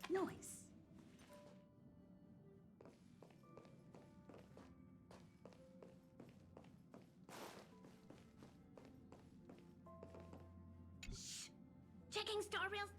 Noise. Shh. Checking star rails.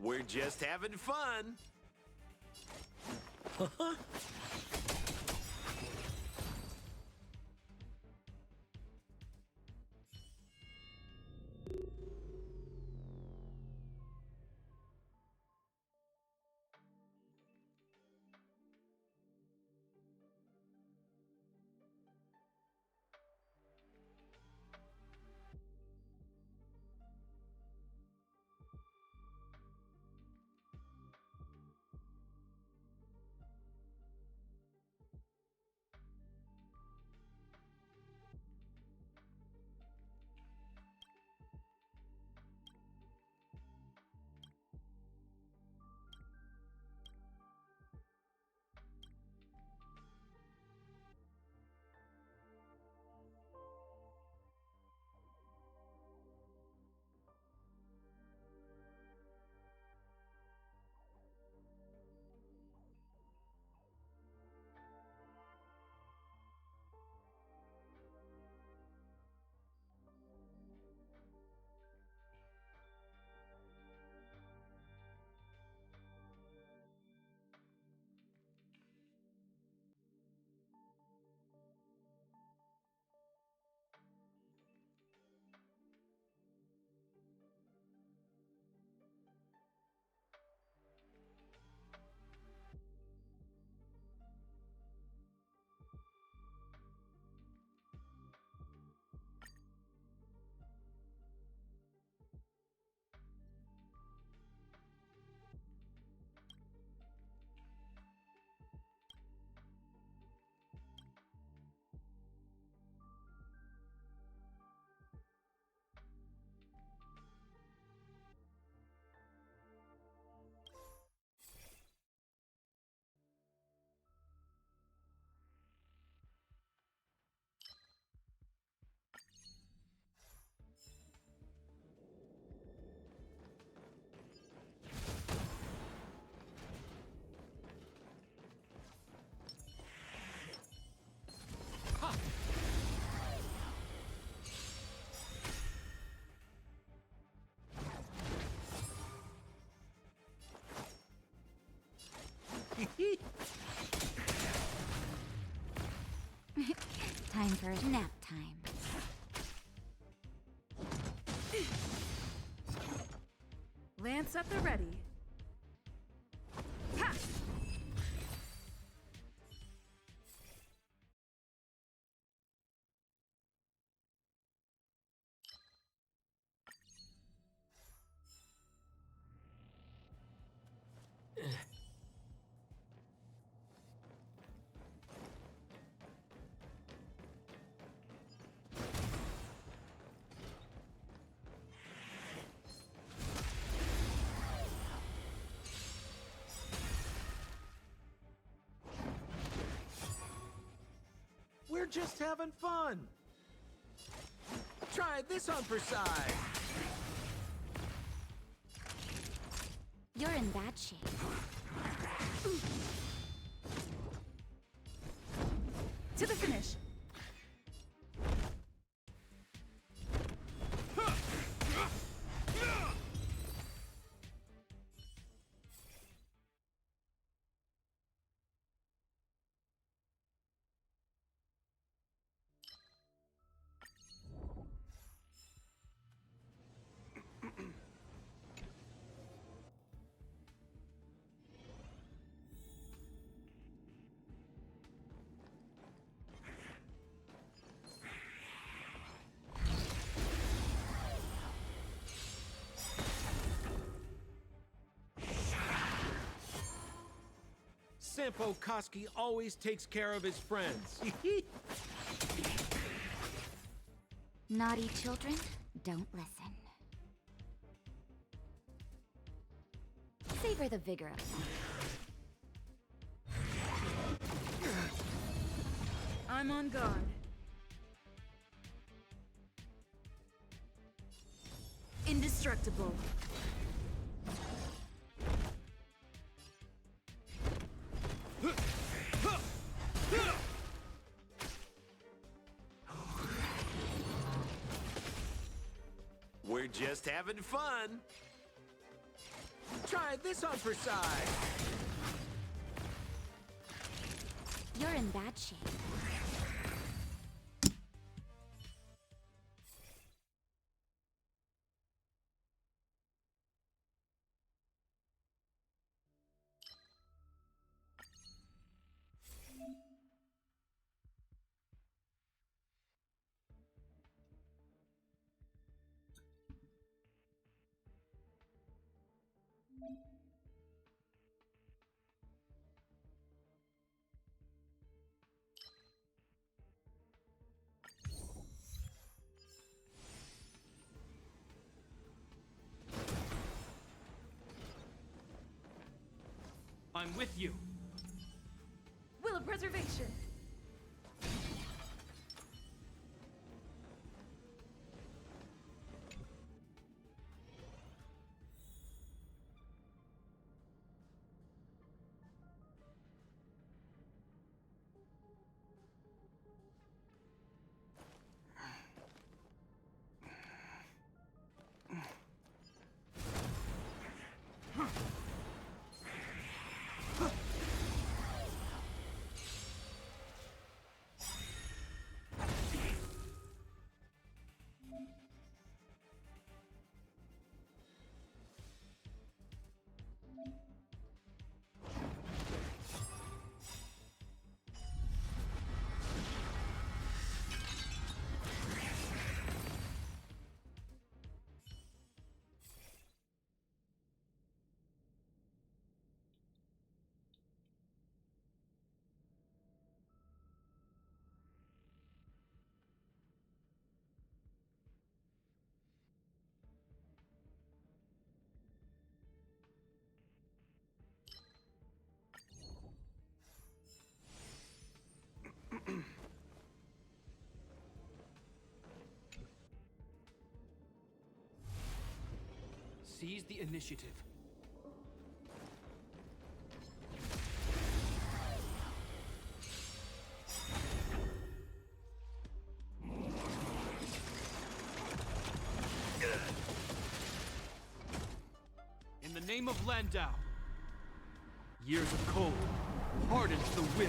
We're just having fun. Time for nap time. Lance at the ready. Ha! We're just having fun. Try this on for size. You're in bad shape. To the finish. Sampo Koski always takes care of his friends. Naughty children, don't listen. Savor the vigor of life. I'm on guard. Indestructible. We're just having fun. Try this on for size. You're in bad shape. I'm with you. Will of preservation. Seize the initiative. In the name of Landau, years of cold hardens the will.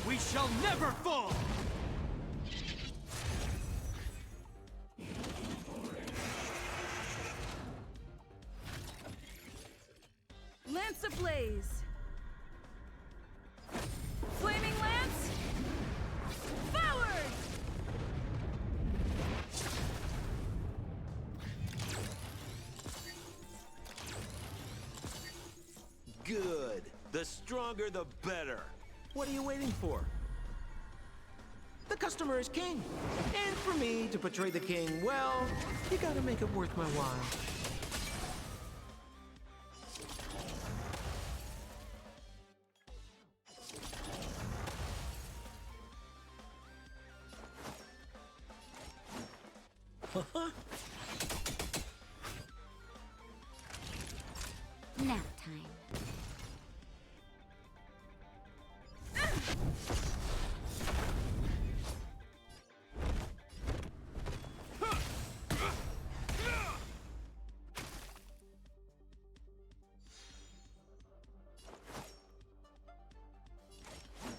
We shall never fall! Lance ablaze! Flaming lance! Forward! Good. The stronger, the better. What are you waiting for? The customer is king. And for me to portray the king, well, you gotta make it worth my while. Nap time.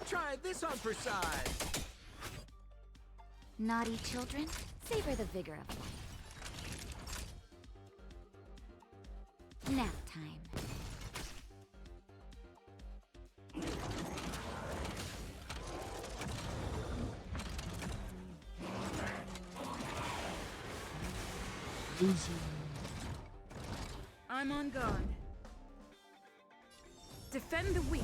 Try this on for size. Naughty children, savor the vigor of life. Nap time. I'm on guard. Defend the weak.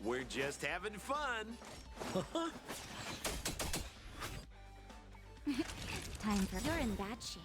We're just having fun. Time for... You're in bad shape.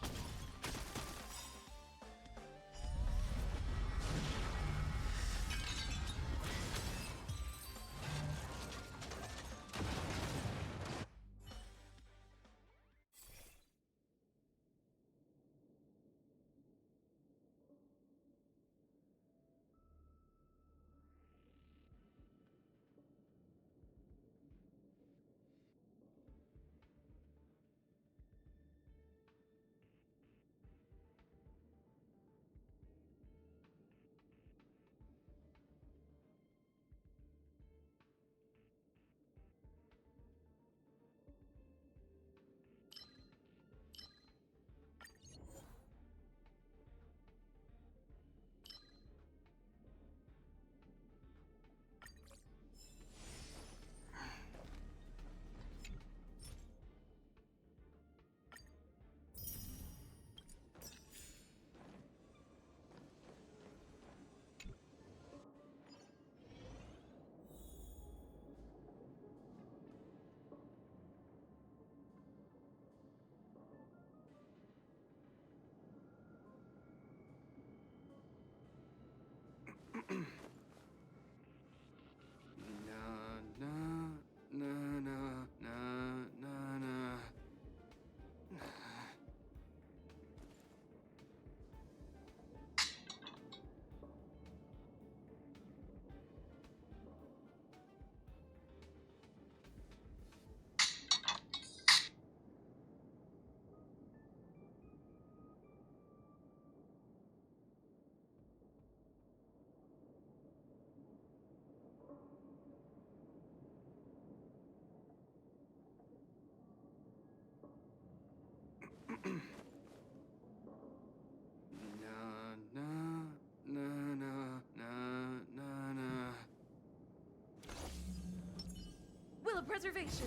Will of preservation.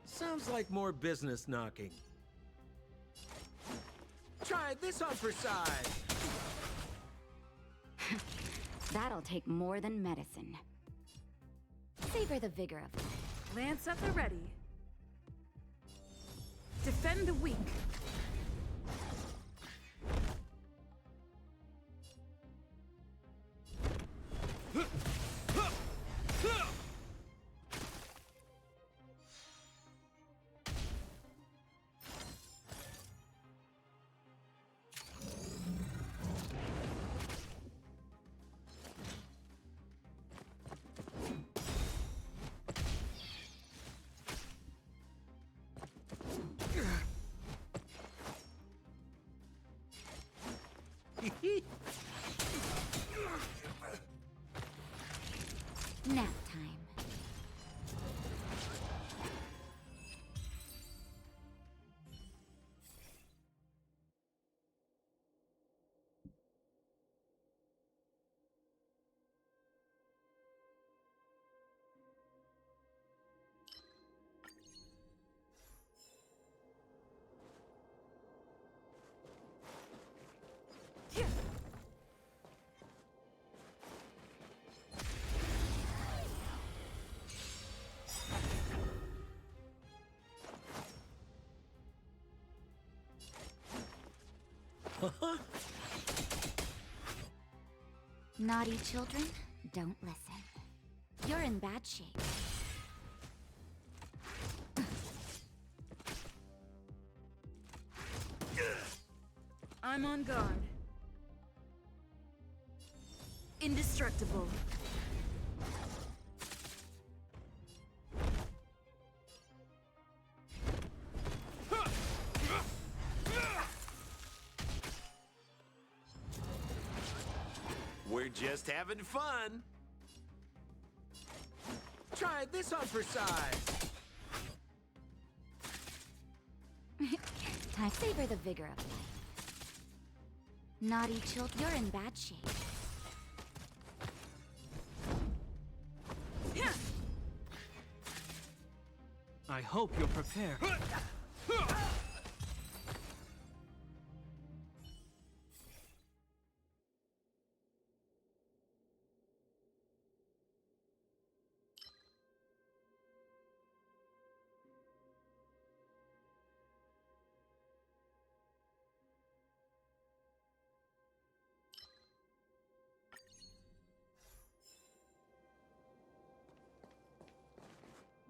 Sounds like more business knocking. Try this on for size. That'll take more than medicine. Savor the vigor of life. Lance at the ready. Defend the weak. Nap time. Yeah. Naughty children, don't listen. You're in bad shape. I'm on guard. Indestructible. We're just having fun. Try this on for size. Time. Savor the vigor of life. Naughty children, you're in bad shape. Yeah. I hope you're prepared.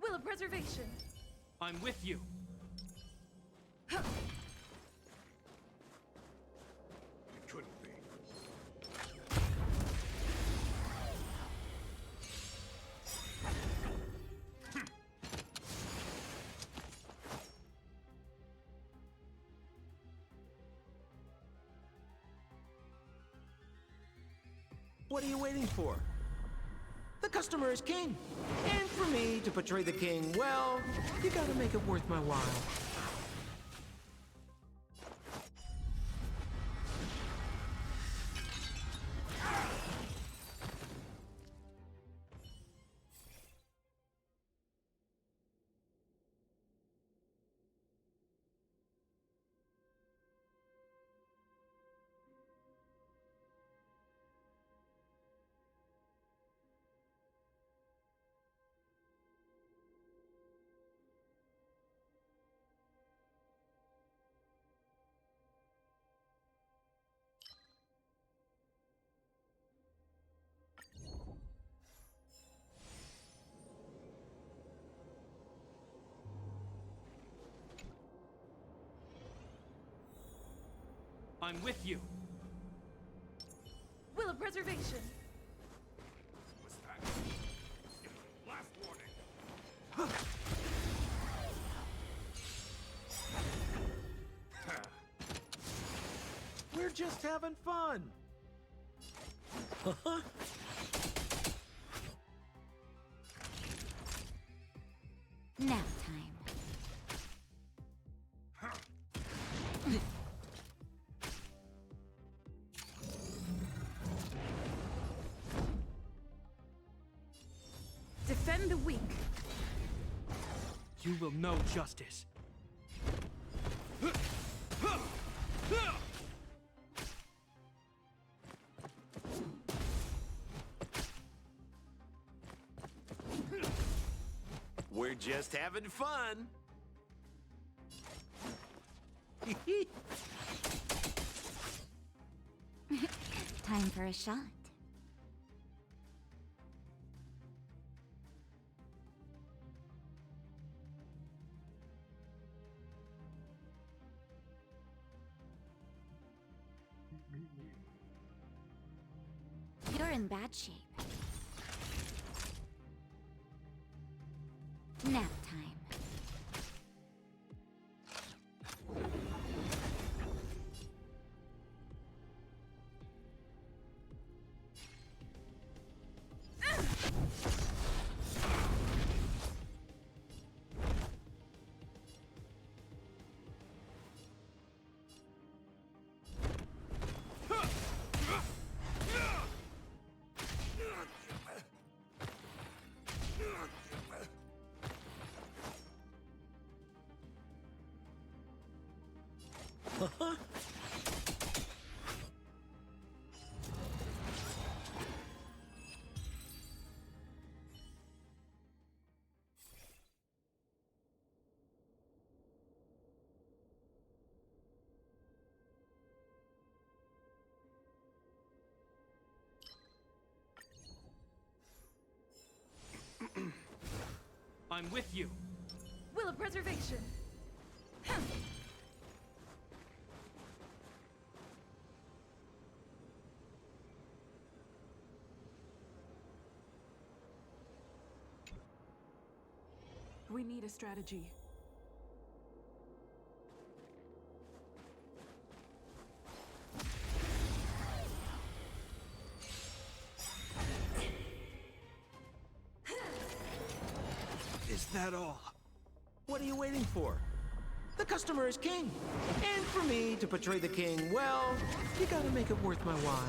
Will of preservation. I'm with you. Couldn't be. What are you waiting for? The customer is king. And for me to portray the king, well, you gotta make it worth my while. I'm with you. Will of preservation. What's that? Last warning. We're just having fun. Nap time. Defend the weak. You will know justice. We're We're just having fun. Time for a shot. You're in bad shape. Nap time. I'm with you. Will of preservation. We need a strategy. Is that all? What are you waiting for? The customer is king. And for me to portray the king, well, you gotta make it worth my while.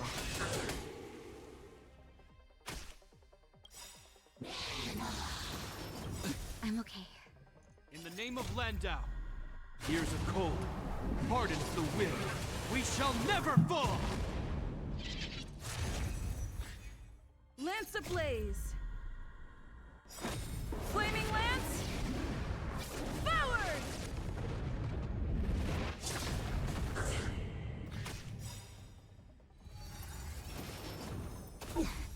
I'm okay. In the name of Landau, years of cold hardens the wind. We shall never fall! Lance ablaze. Flaming lance. Forward!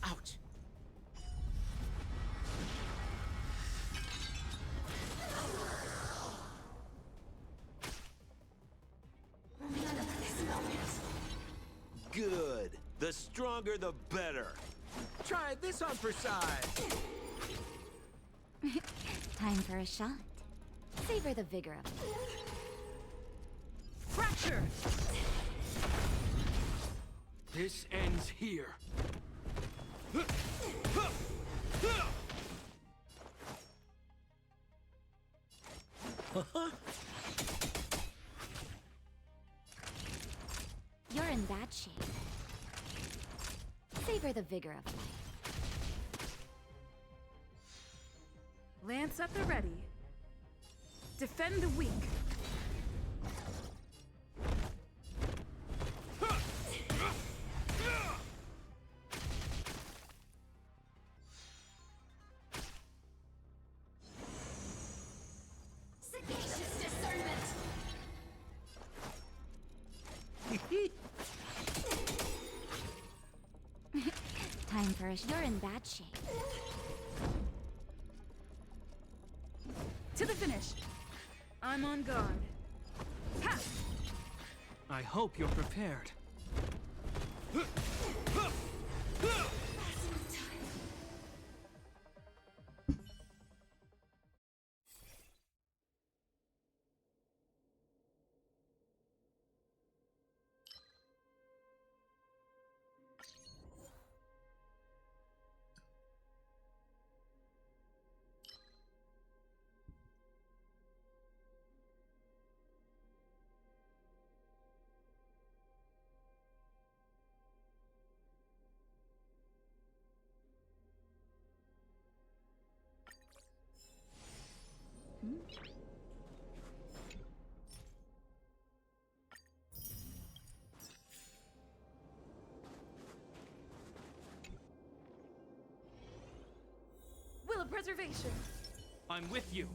Ouch. Good. The stronger, the better. Try this on for size. Time for a shot. Savor the vigor of it. Fracture. This ends here. You're in bad shape. Savor the vigor of life. Lance at the ready. Defend the weak. Sagacious discernment. Time for a You're in bad shape. To the finish. I'm on guard. Ha! I hope you're prepared. Will of preservation. I'm with you.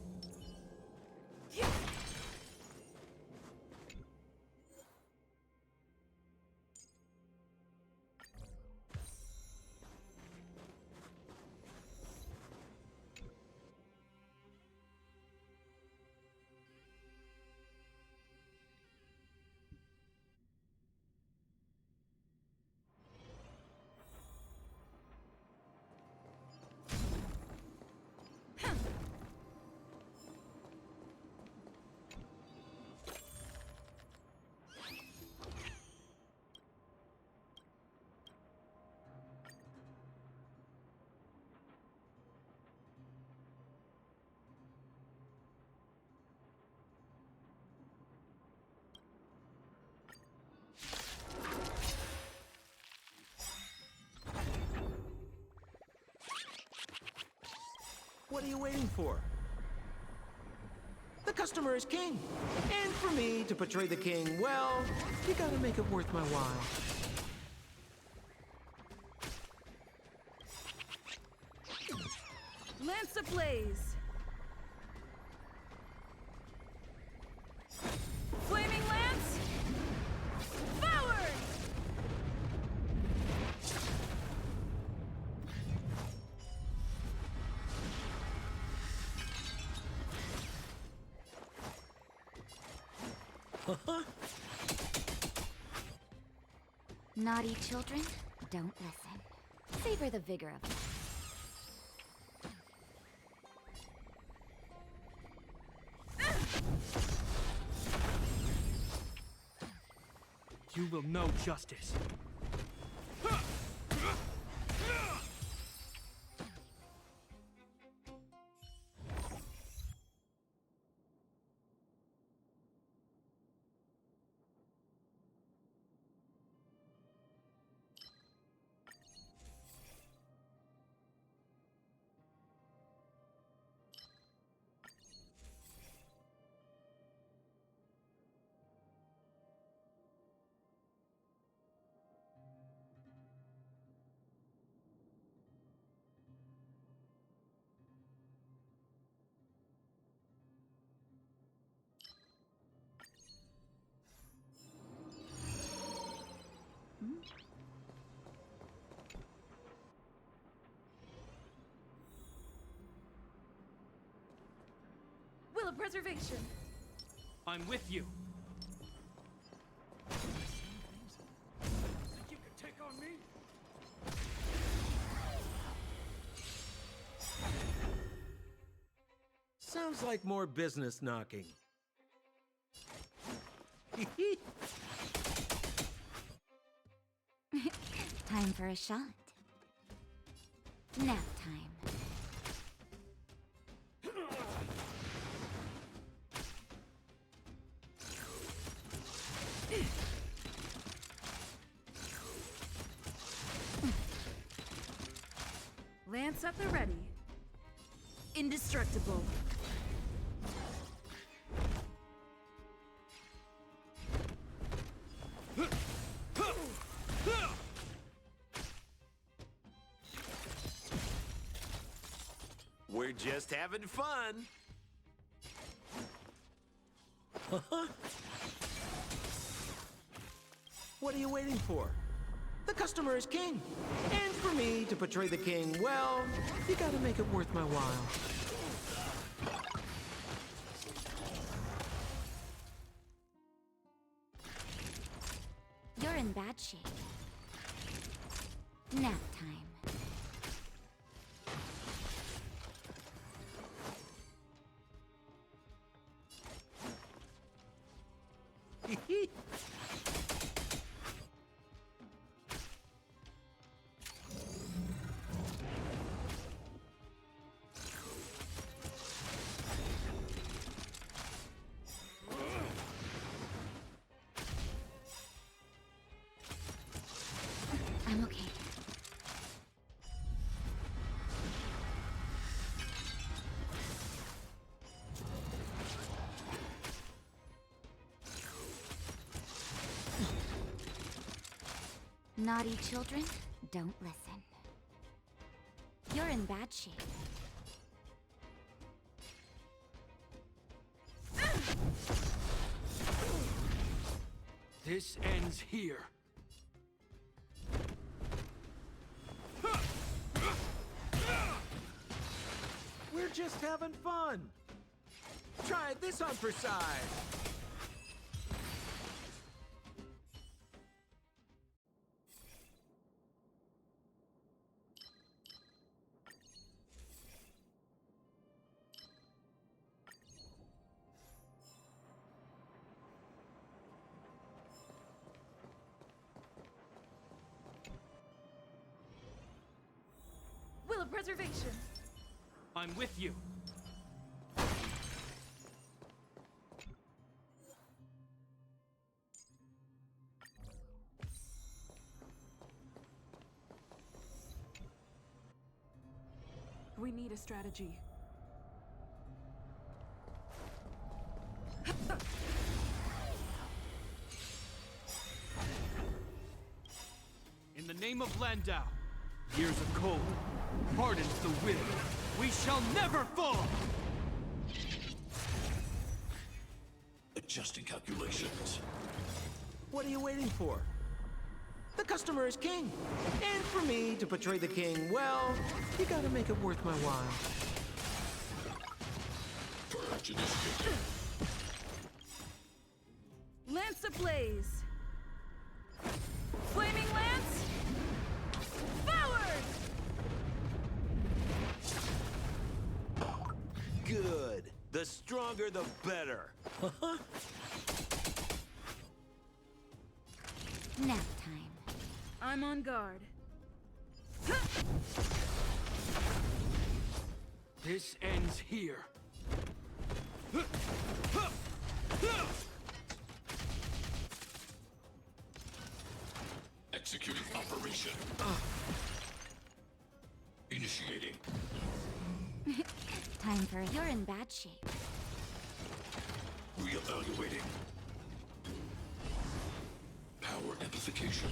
What are you waiting for? The customer is king. And for me to portray the king, well, you gotta make it worth my while. Lance ablaze! Flaming lance! Forward! Naughty children, don't listen. Savor the vigor of life. You will know justice. Will of preservation! I'm with you. Think you can take on me? Sounds like more business knocking. Time for a shot. Nap time. Lance at the ready. Indestructible. We're just having fun. What are you waiting for? The customer is king. And for me to portray the king, well, you gotta make it worth my while. You're in bad shape. Nap time. I'm okay. Naughty children, don't listen. You're in bad shape. This ends here. We're just having fun. Try this on for size. Will of preservation. I'm with you. We need a strategy. In the name of Landau, years of cold hardens the will. We shall never fall! Adjusting calculations. What are you waiting for? The customer is king. And for me to portray the king well, you gotta make it worth my while. Purge initiated. Lance ablaze. Flaming lance. Forward! Good. The stronger, the better. Nap time. I'm on guard. This ends here. Executing operation. Initiating. Time for you're in bad shape. Reevaluating. Power amplification.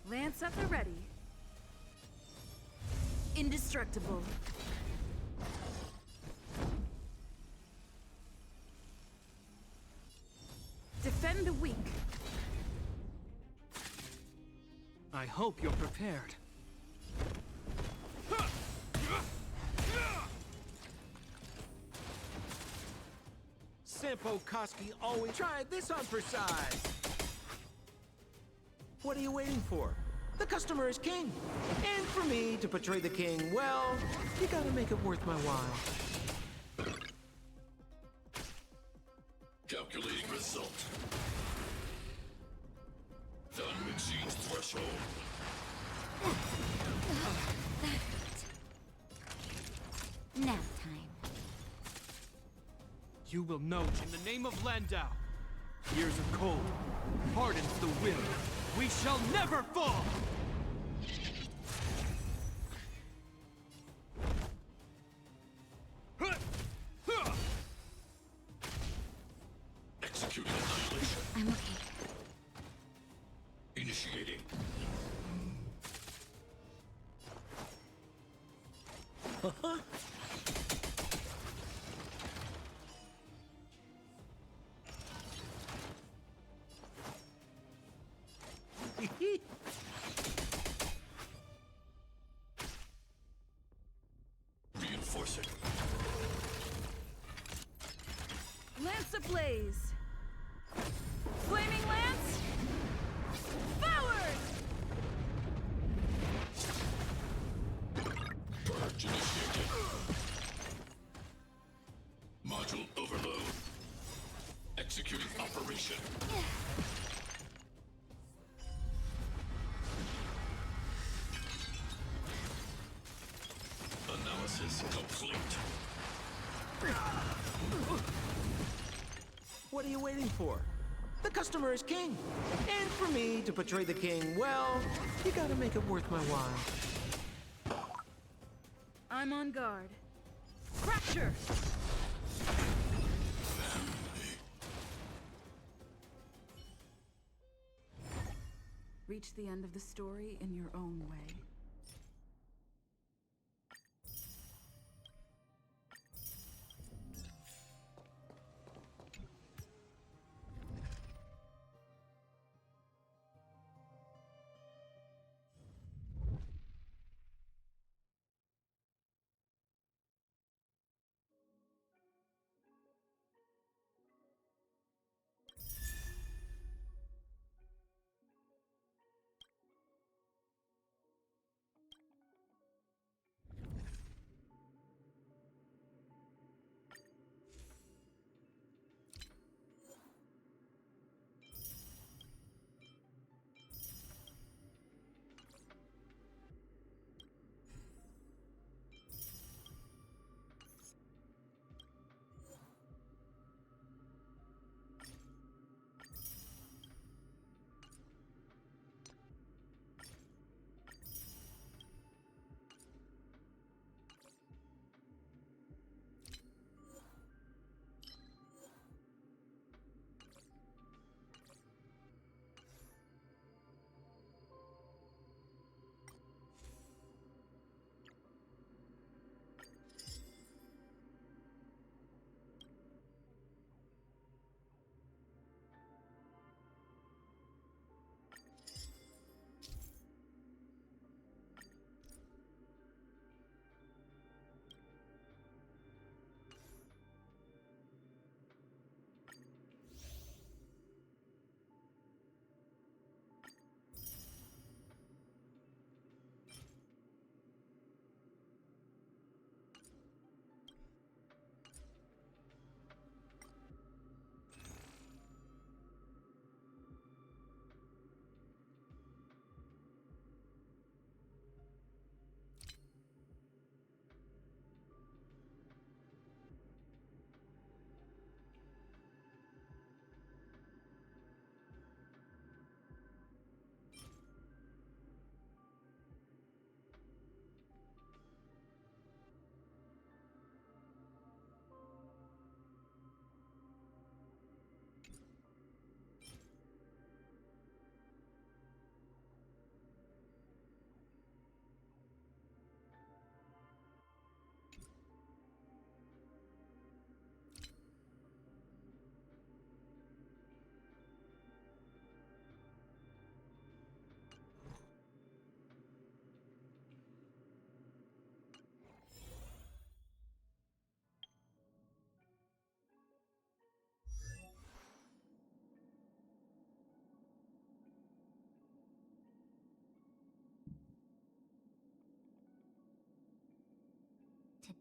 Lance at the ready. Indestructible. Defend the weak. I hope you're prepared. Sampo Koski always try this on for size. What are you waiting for? The customer is king. And for me to portray the king well, you gotta make it worth my while. Calculating result. Value exceeds threshold. Nap time. You will know in the name of Landau. Years of cold hardens the will. We shall never fall! Executing annihilation. I'm okay. Initiating. Reinforcing. Lance ablaze. Flaming lance. Forward! Purge initiated. Module overload. Executing operation. Analysis complete. What are you waiting for? The customer is king. And for me to portray the king well, you gotta make it worth my while. I'm on guard. Fracture! Reach the end of the story in your own way.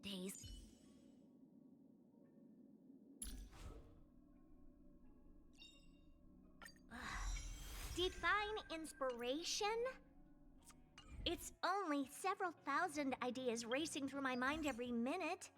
Today's Define inspiration? It's only several thousand ideas racing through my mind every minute.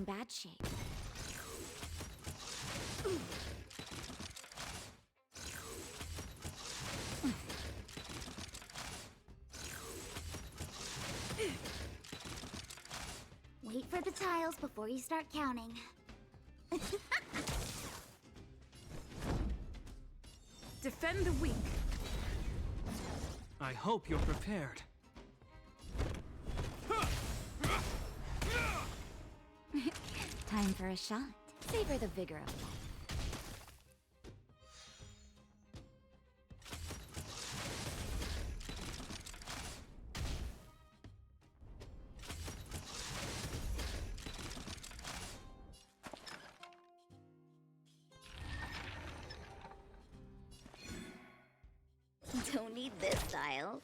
in bad shape. Wait for the tiles before you start counting. Defend the weak. I hope you're prepared. Time for a shot. Savor the vigor of life. Don't need this style.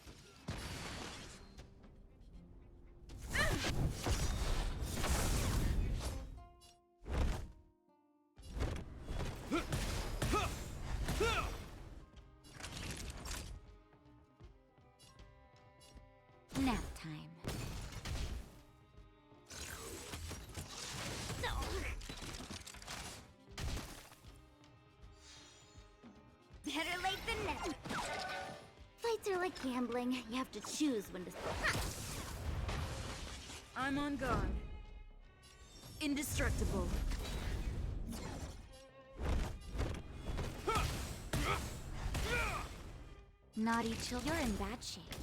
Nap time. Better late than never. Fights are like gambling. You have to choose when to. I'm on guard. Indestructible. Naughty children, you're in bad shape.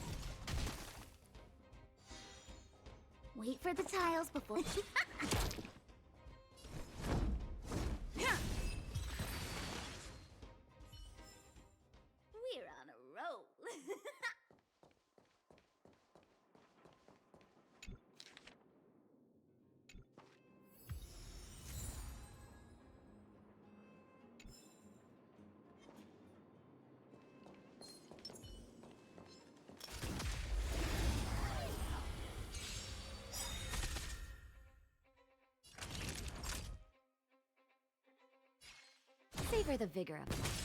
Wait for the tiles before. We're on a roll. Savor the vigor of life.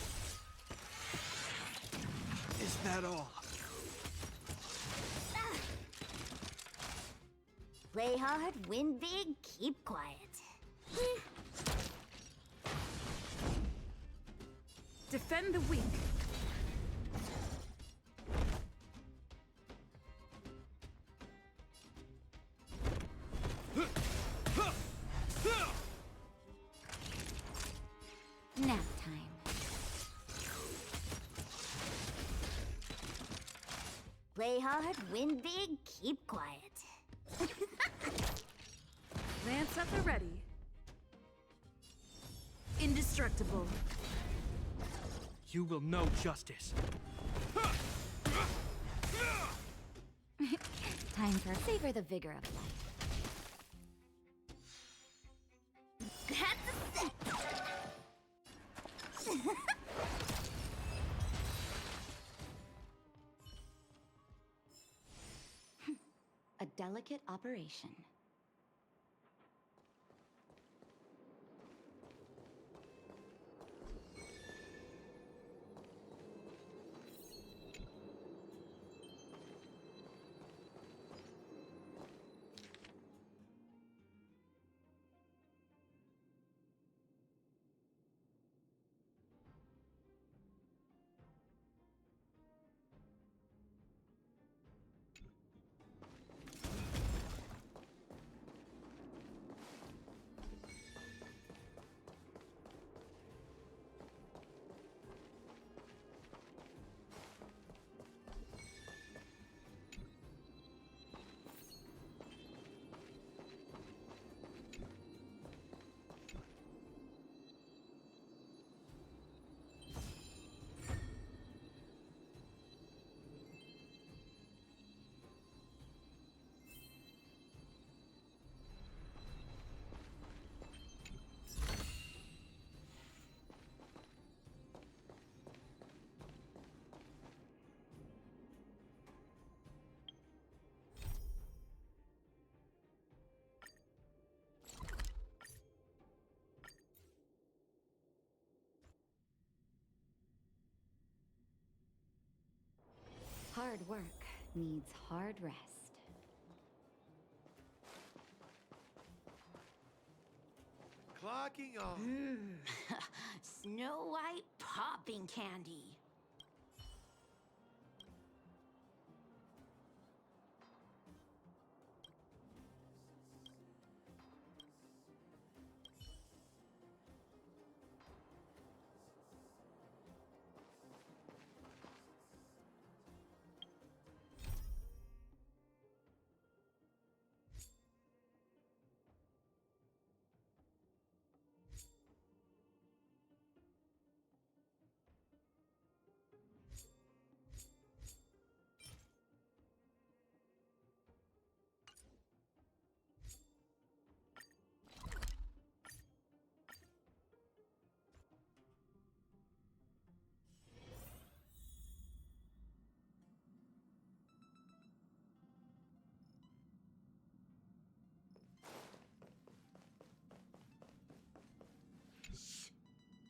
Is that all? Play hard, win big, keep quiet. Defend the weak. Nap time. Play hard, win big, keep quiet. Lance at the ready. Indestructible. You will know justice. Time for savor the vigor of life. That's a set. A delicate operation. Hard work needs hard rest. clocking off. Snow White popping candy.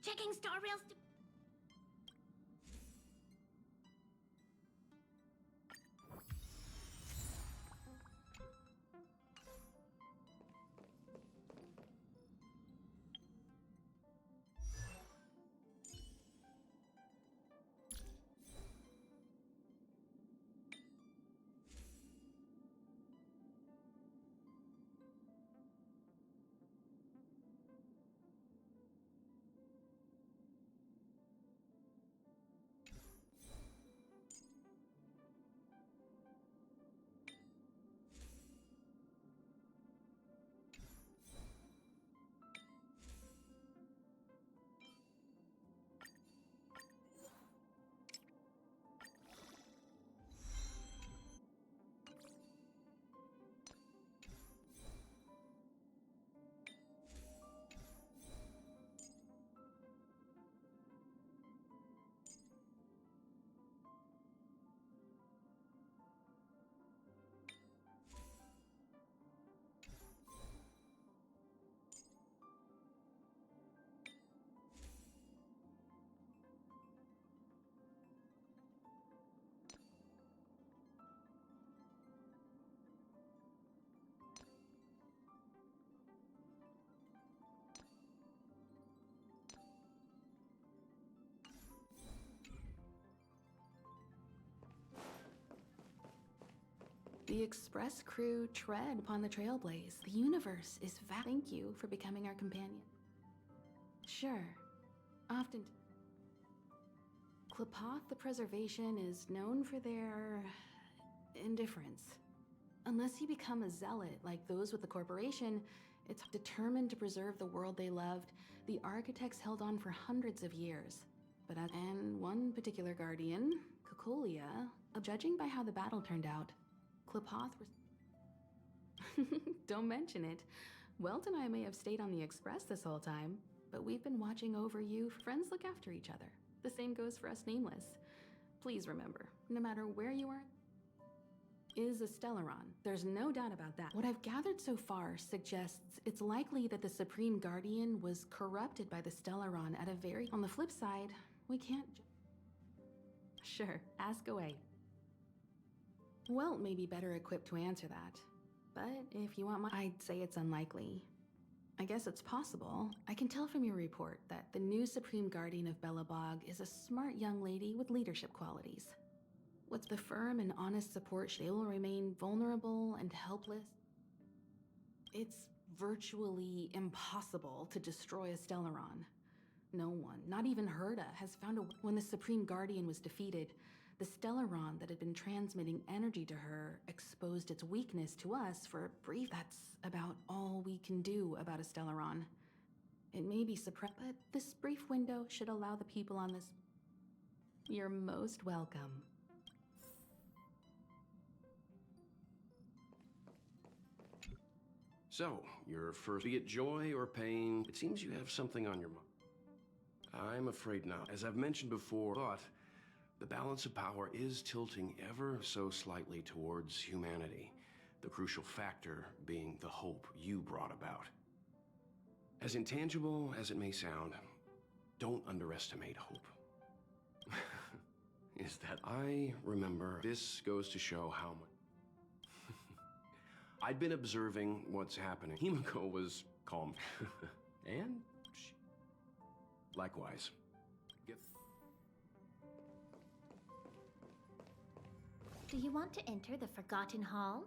Checking star rails to... The Express crew tread upon the trailblaze. The universe is vast. Thank you for becoming our companion. Sure. Often... Klapoth the Preservation is known for their... indifference. Unless you become a zealot like those with the corporation, it's determined to preserve the world they loved. The architects held on for hundreds of years. And one particular guardian, Cocolia, judging by how the battle turned out, Klapoth was... Don't mention it. Welt and I may have stayed on the Express this whole time, but we've been watching over you. Friends look after each other. The same goes for us Nameless. Please remember, no matter where you are, is a Stellaron. There's no doubt about that. What I've gathered so far suggests it's likely that the Supreme Guardian was corrupted by the Stellaron at a very... On the flip side, we can't... Sure, ask away. Welt may be better equipped to answer that. But if you want my... I'd say it's unlikely. I guess it's possible. I can tell from your report that the new Supreme Guardian of Belobog is a smart young lady with leadership qualities. With the firm and honest support, they will remain vulnerable and helpless. It's virtually impossible to destroy a Stellaron. No one, not even Herta, has found a... When the Supreme Guardian was defeated, the Stellaron that had been transmitting energy to her exposed its weakness to us for a brief... That's about all we can do about a Stellaron. It may be suppressed, but this brief window should allow the people on this... You're most welcome. So, your first... Be it joy or pain, it seems you have something on your mind. I'm afraid not. As I've mentioned before, but the balance of power is tilting ever so slightly towards humanity, the crucial factor being the hope you brought about. As intangible as it may sound, don't underestimate hope. Is that I remember this goes to show how much... I'd been observing what's happening. Himiko was calm. And likewise. Get Do you want to enter the Forgotten Hall?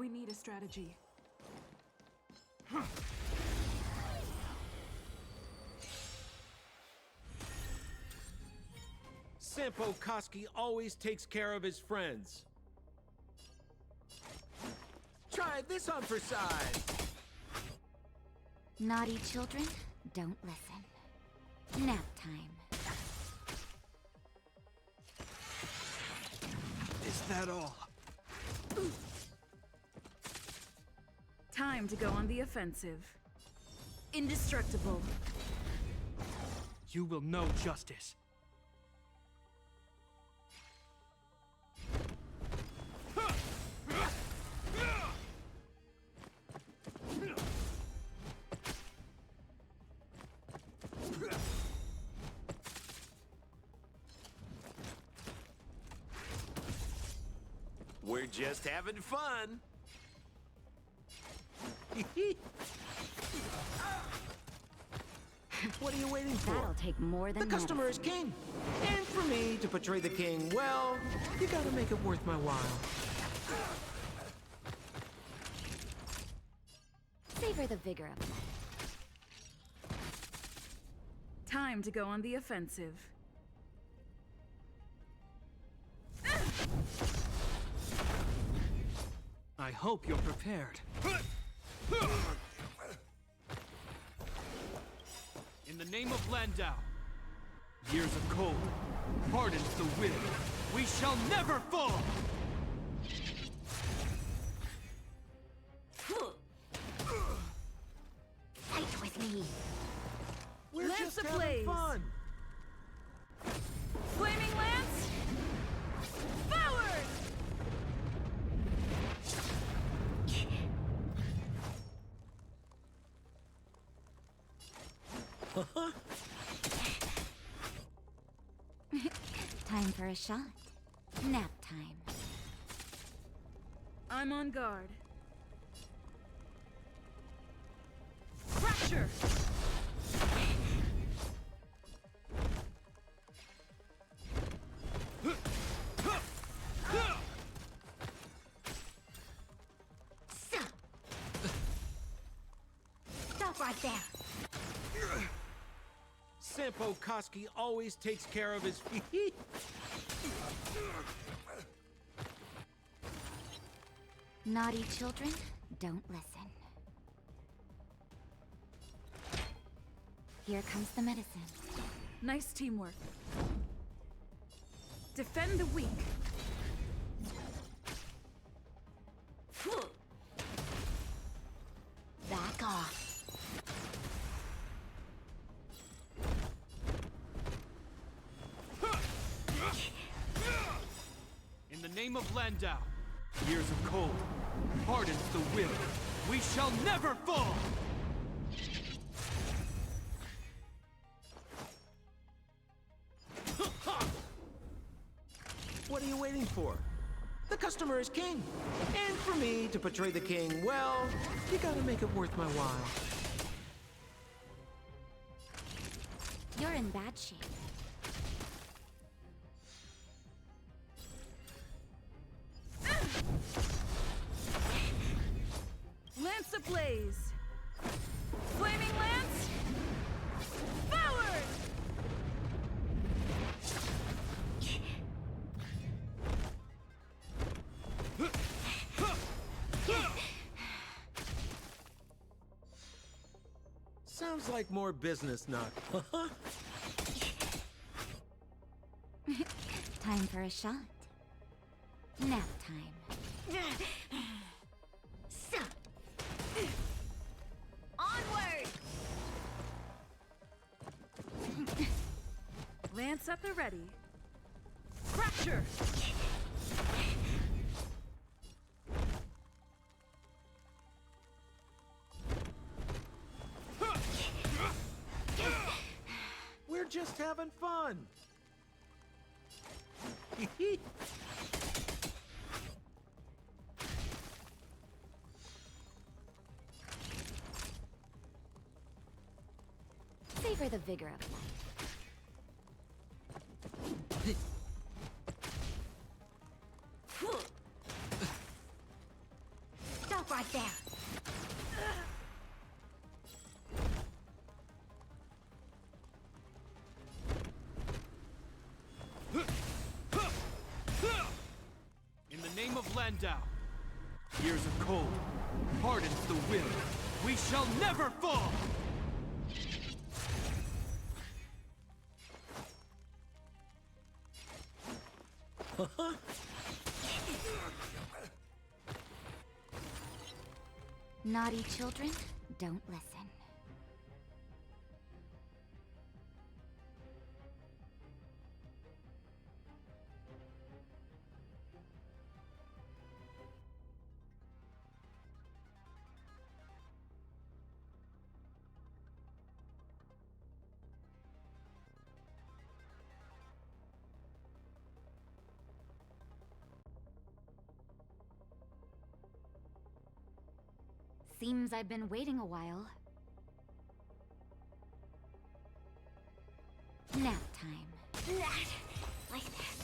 We need a strategy. Sampo Koski always takes care of his friends. Try this on for size. Naughty children, don't listen. Nap time. Is that all? Time to go on the offensive. Indestructible. You will know justice. Where'd just having fun. What are you waiting for? That'll take more than The customer is king. And for me to portray the king, well, you gotta make it worth my while. Savor the vigor of life. Time to go on the offensive. I hope you're prepared. In the name of Landau, years of cold hardens the wind. We shall never fall! Fight with me. We're Lance just having ablaze. fun. Flaming Lance! Forward! Time for a shot. Nap time. I'm on guard. Fracture! Stop right there. Sampo Koski always takes care of his feet. Naughty children, don't listen. Here comes the medicine. Nice teamwork. Defend the weak. Back off. In the name of Landau, years of cold hardens the wind. We shall never fall! What are you waiting for? The customer is king. And for me to portray the king, well, you gotta make it worth my while. You're in bad shape. Lance ablaze! Flaming Lance! Forward! Sounds like more business, Knock. Time for a shot. Nap time. Onward! Lance at the ready. Fracture! We're just having fun. Savor the vigor of life. Stop right there. In the name of Landau, years of cold hardens the wind. We shall never fall! Naughty children, don't listen. Seems I've been waiting a while. Nap time. Like this.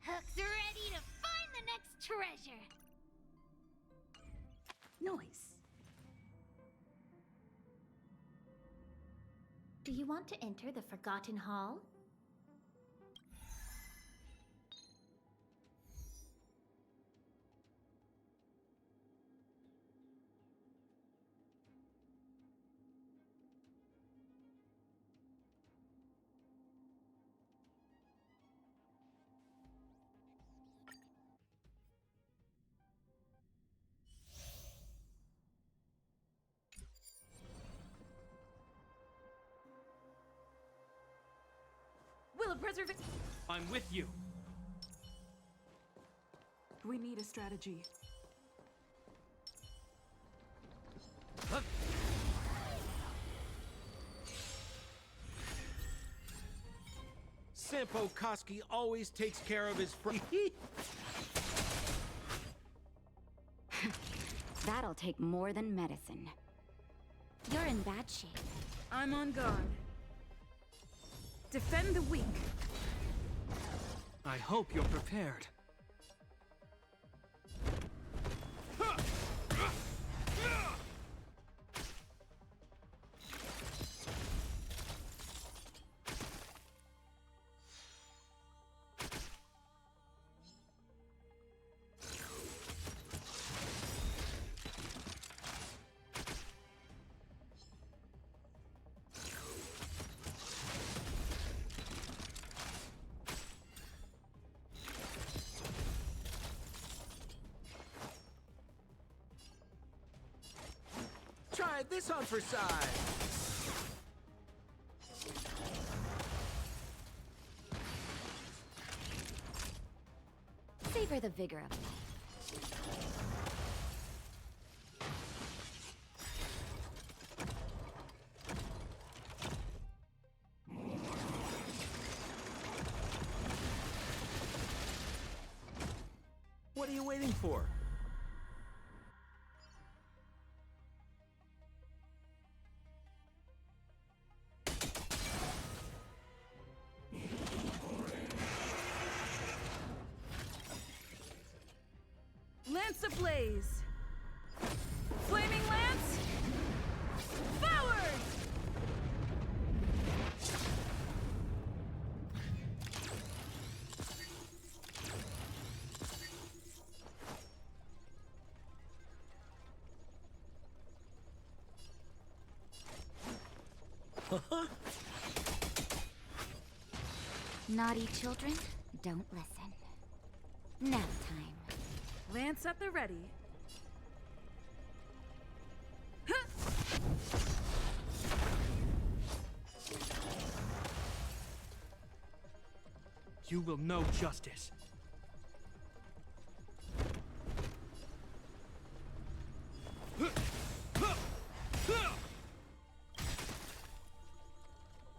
Hook's ready to find the next treasure. Noise. Do you want to enter the Forgotten Hall? Will of preservation. I'm with you. We need a strategy. Huh? Sampo Koski always takes care of his friends. That'll take more than medicine. You're in bad shape. I'm on guard. Defend the weak. I hope you're prepared. Try this on for size. Savor the vigor of life. What are you waiting for? Lance ablaze! Flaming lance! Forward! Naughty children, don't listen. Nap time. Lance at the ready. You will know justice.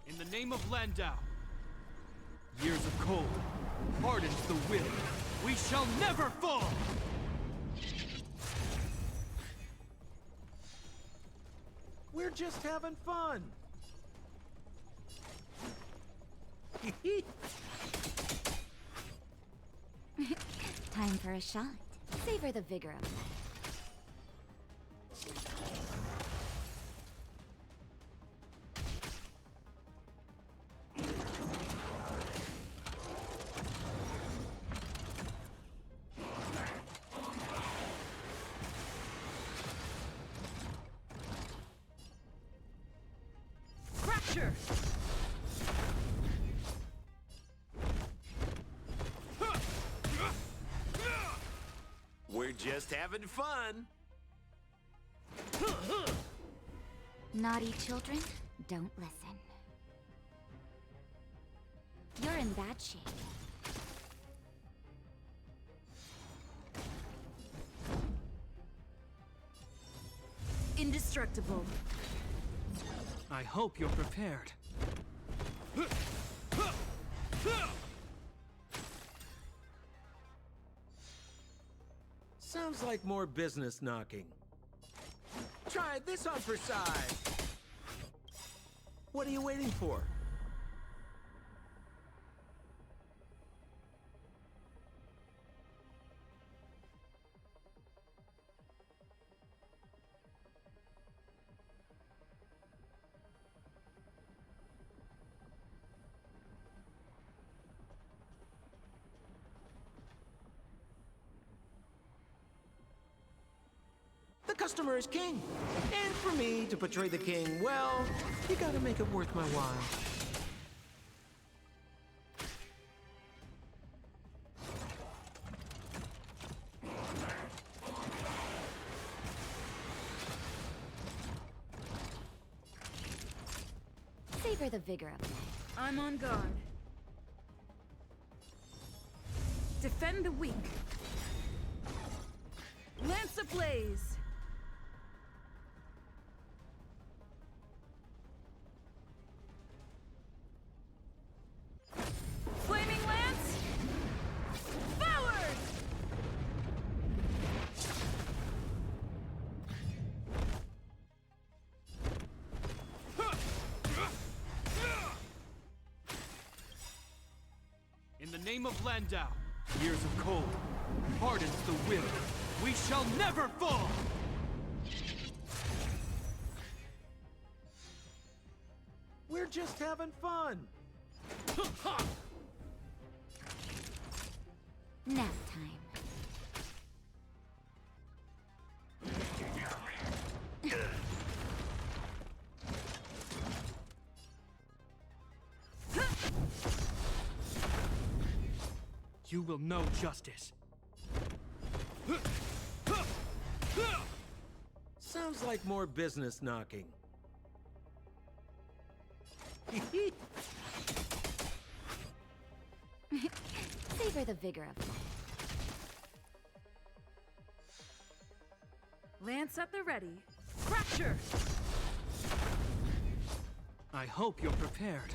In the name of Landau, years of cold hardens the will. We shall never fall! We're just having fun. Time for a shot. Savor the vigor of life. Fracture! We're just having fun. Naughty children, don't listen. You're in bad shape. Indestructible. I hope you're prepared. Sounds like more business knocking. Try this on for size. What are you waiting for? The customer is king. And for me to portray the king, well, you gotta make it worth my while. Savor the vigor of life. I'm on guard. Defend the weak. Lance ablaze! Flaming lance! Forward! In the name of Landau, years of cold hardens the will. We shall never fall! We're just having fun. Nap time. You will know justice. Sounds like more business knocking. Savor the vigor of life. Lance at the ready. Fracture! I hope you're prepared.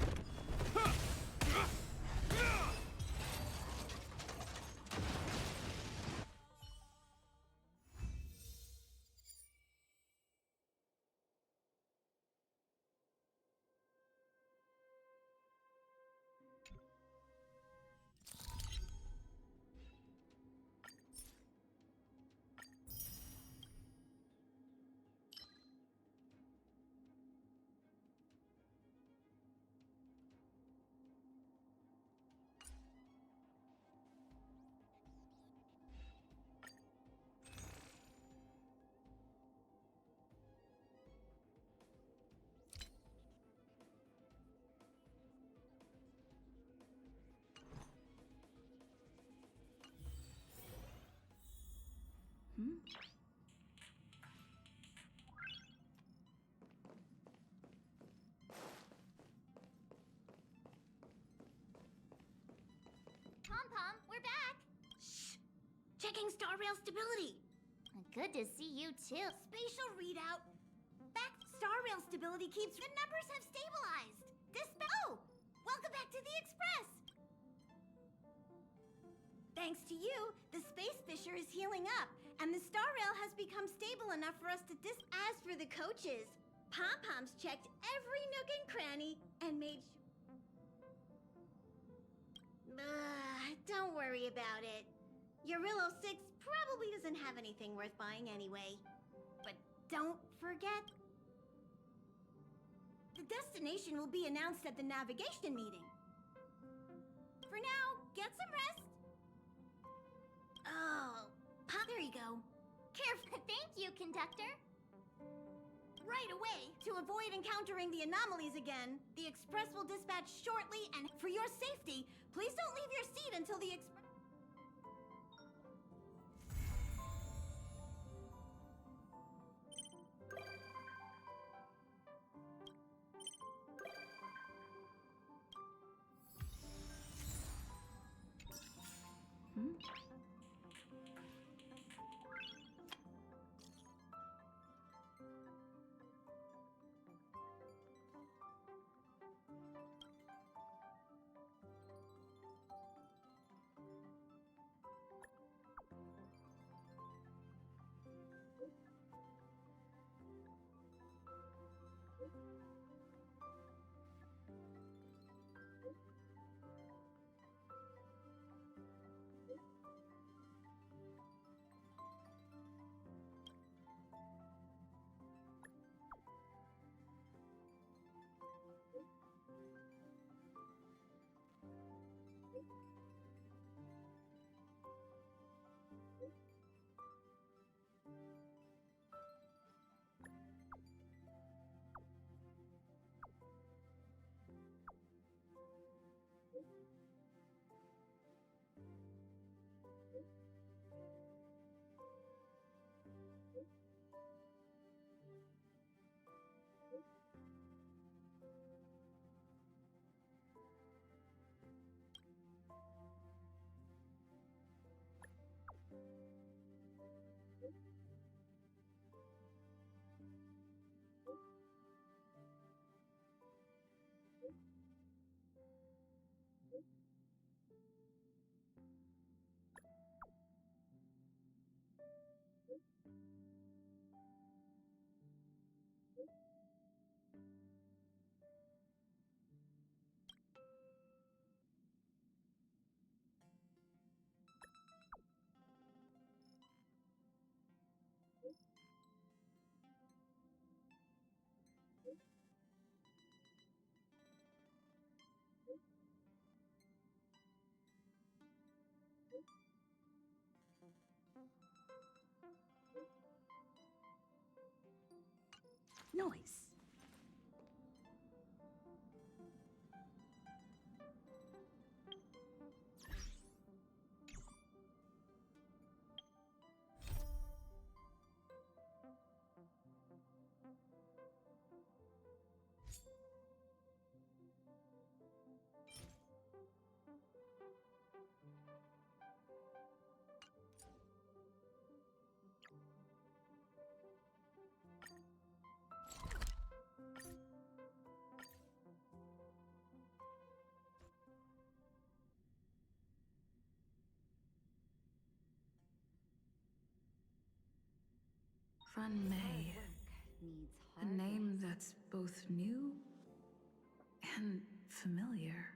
Checking star rail stability. Good to see you too. Spatial readout. Back star rail stability keeps. The numbers have stabilized. Oh! Welcome back to the Express! Thanks to you, the space fissure is healing up, and the star rail has become stable enough for us to As for the coaches, Pom-Pom's checked every nook and cranny and made don't worry about it. Eurillo 6 probably doesn't have anything worth buying anyway. But don't forget, the destination will be announced at the navigation meeting. For now, get some rest. Oh, there you go. Careful. Thank you, conductor. Right away. To avoid encountering the anomalies again, the Express will dispatch shortly, and for your safety, please don't leave your seat until the Express... Noise. Run May. Needs A name that's both new and familiar.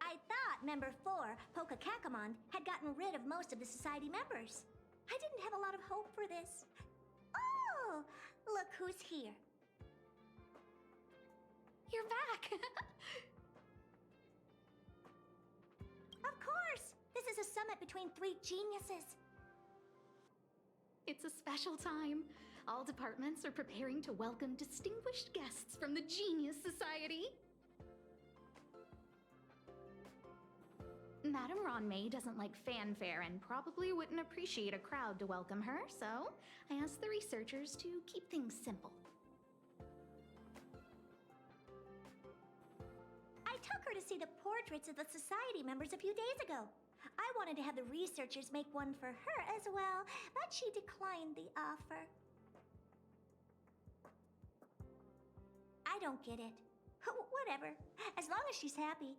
I thought Member 4, Poka Kakamon, had gotten rid of most of the Society members. I didn't have a lot of hope for this. Oh, look who's here. You're back! a summit between three geniuses. It's a special time. All departments are preparing to welcome distinguished guests from the Genius Society. Madame Ronmei doesn't like fanfare and probably wouldn't appreciate a crowd to welcome her, so I asked the researchers to keep things simple. I took her to see the portraits of the society members a few days ago. I wanted to have the researchers make one for her as well, but she declined the offer. I don't get it. Whatever, as long as she's happy.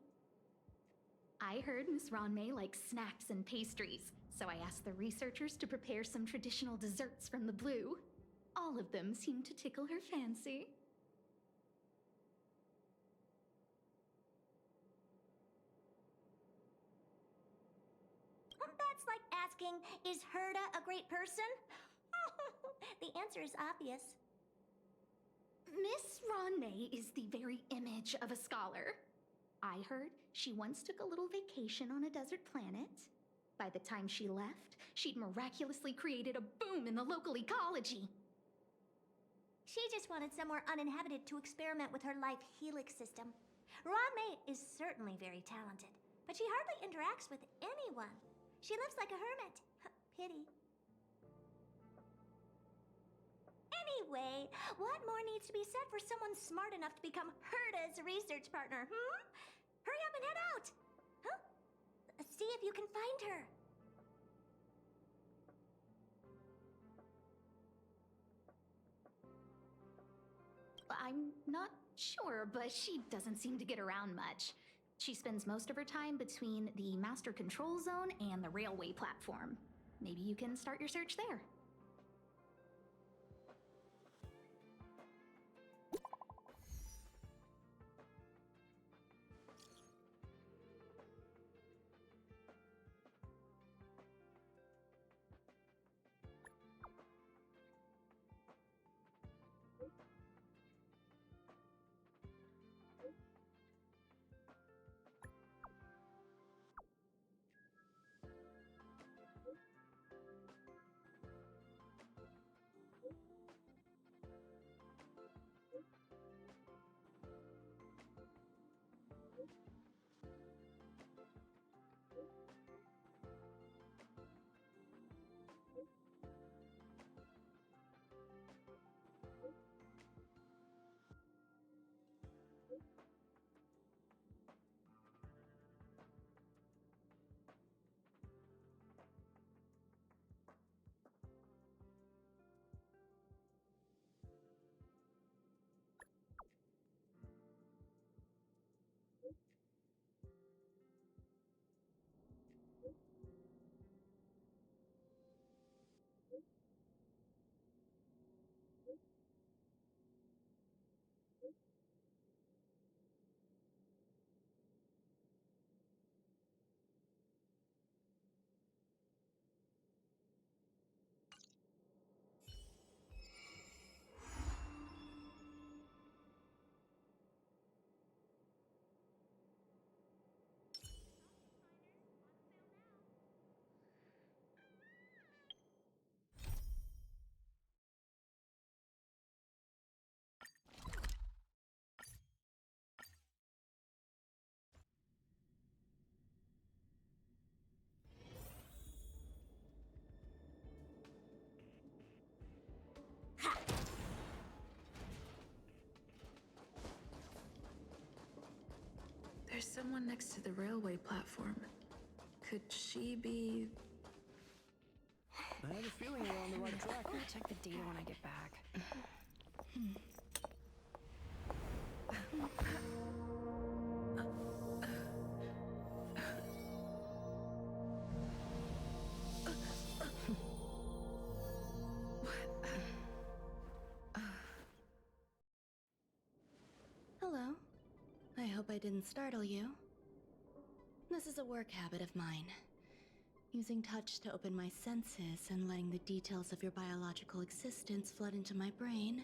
I heard Miss Ronmei likes snacks and pastries, so I asked the researchers to prepare some traditional desserts from the blue. All of them seemed to tickle her fancy. That's like asking, is Herda a great person? The answer is obvious. Miss Ronmei is the very image of a scholar. I heard she once took a little vacation on a desert planet. By the time she left, she'd miraculously created a boom in the local ecology. She just wanted somewhere uninhabited to experiment with her life helix system. Ronmei is certainly very talented, but she hardly interacts with anyone. She lives like a hermit. Pity. Anyway, what more needs to be said for someone smart enough to become Herda's research partner, Hurry up and head out! Huh? See if you can find her. I'm not sure, but she doesn't seem to get around much. She spends most of her time between the master control zone and the railway platform. Maybe you can start your search there. There's someone next to the railway platform. Could she be... I have a feeling we're on the right track. I'll check the data when I get back. Hello. I hope I didn't startle you. This is a work habit of mine. Using touch to open my senses and letting the details of your biological existence flood into my brain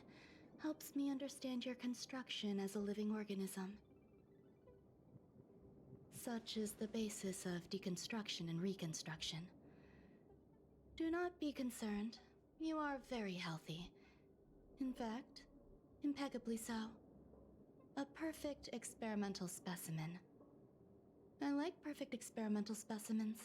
helps me understand your construction as a living organism. Such is the basis of deconstruction and reconstruction. Do not be concerned. You are very healthy. In fact, impeccably so. A perfect experimental specimen. I like perfect experimental specimens.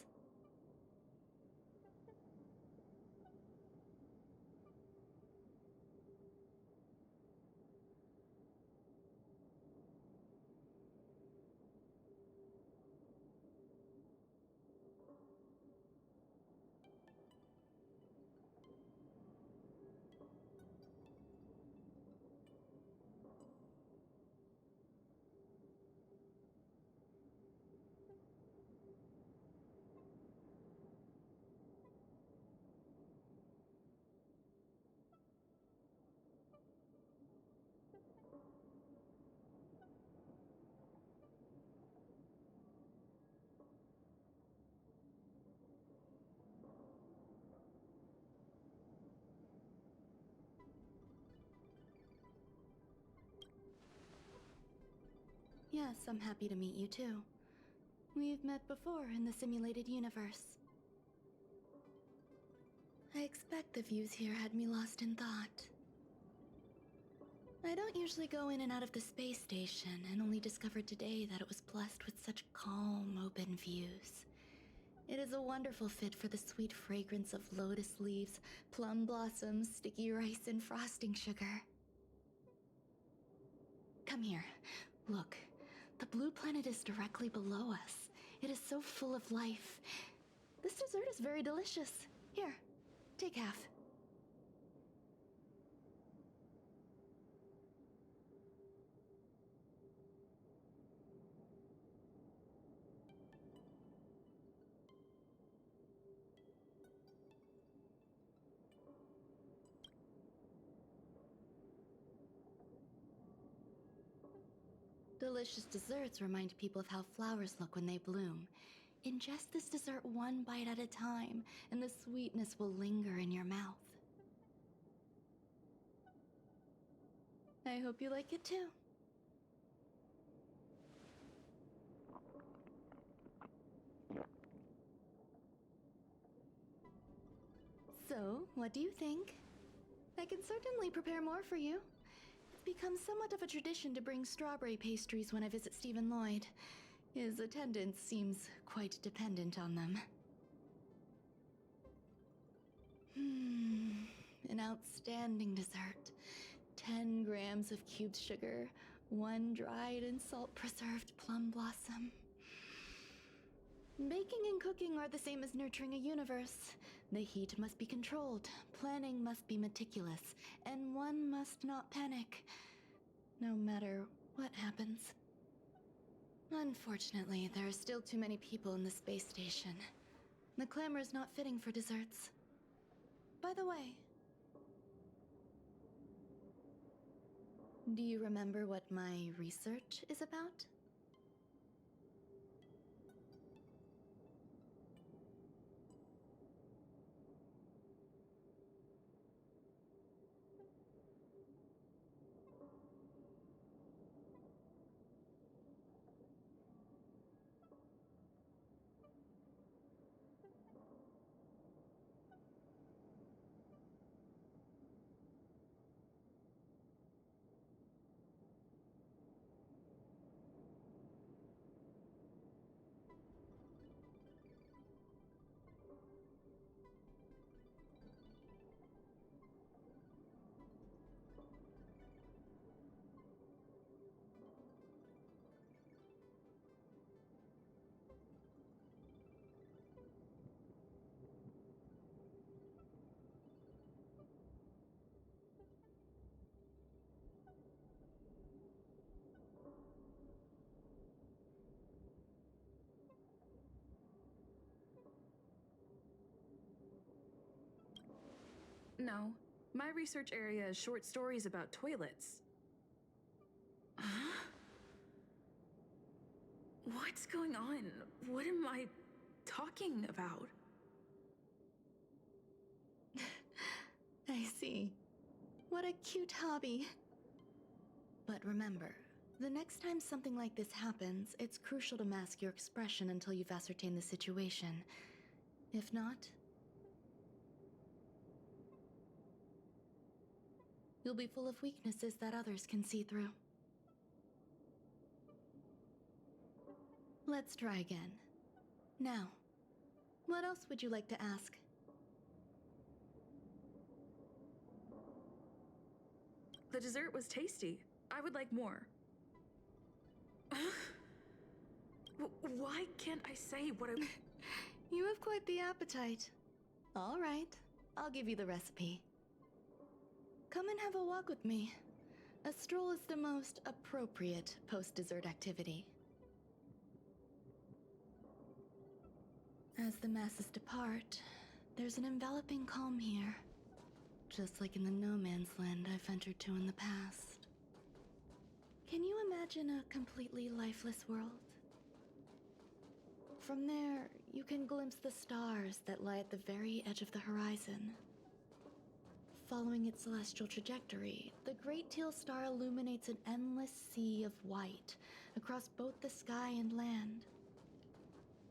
Yes, I'm happy to meet you too. We've met before in the simulated universe. I expect the views here had me lost in thought. I don't usually go in and out of the space station, and only discovered today that it was blessed with such calm, open views. It is a wonderful fit for the sweet fragrance of lotus leaves, plum blossoms, sticky rice, and frosting sugar. Come here. Look. The blue planet is directly below us. It is so full of life. This dessert is very delicious. Here, take half. Delicious desserts remind people of how flowers look when they bloom. Ingest this dessert one bite at a time, and the sweetness will linger in your mouth. I hope you like it too. So, what do you think? I can certainly prepare more for you. It's become somewhat of a tradition to bring strawberry pastries when I visit Stephen Lloyd. His attendance seems quite dependent on them. An outstanding dessert. 10 grams of cubed sugar, 1 dried and salt-preserved plum blossom. Baking and cooking are the same as nurturing a universe. The heat must be controlled, planning must be meticulous, and one must not panic, no matter what happens. Unfortunately, there are still too many people in the space station. The clamor is not fitting for desserts. By the way, do you remember what my research is about? No, my research area is short stories about toilets. Huh? What's going on? What am I talking about? I see. What a cute hobby. But remember, The next time something like this happens, it's crucial to mask your expression until you've ascertained the situation. If not, you'll be full of weaknesses that others can see through. Let's try again. Now, what else would you like to ask? The dessert was tasty. I would like more. Why can't I say what I... You have quite the appetite. All right, I'll give you the recipe. Come and have a walk with me. A stroll is the most appropriate post-dessert activity. As the masses depart, there's an enveloping calm here. Just like in the no-man's land I've ventured to in the past. Can you imagine a completely lifeless world? From there, you can glimpse the stars that lie at the very edge of the horizon. Following its celestial trajectory, the Great Teal Star illuminates an endless sea of white across both the sky and land.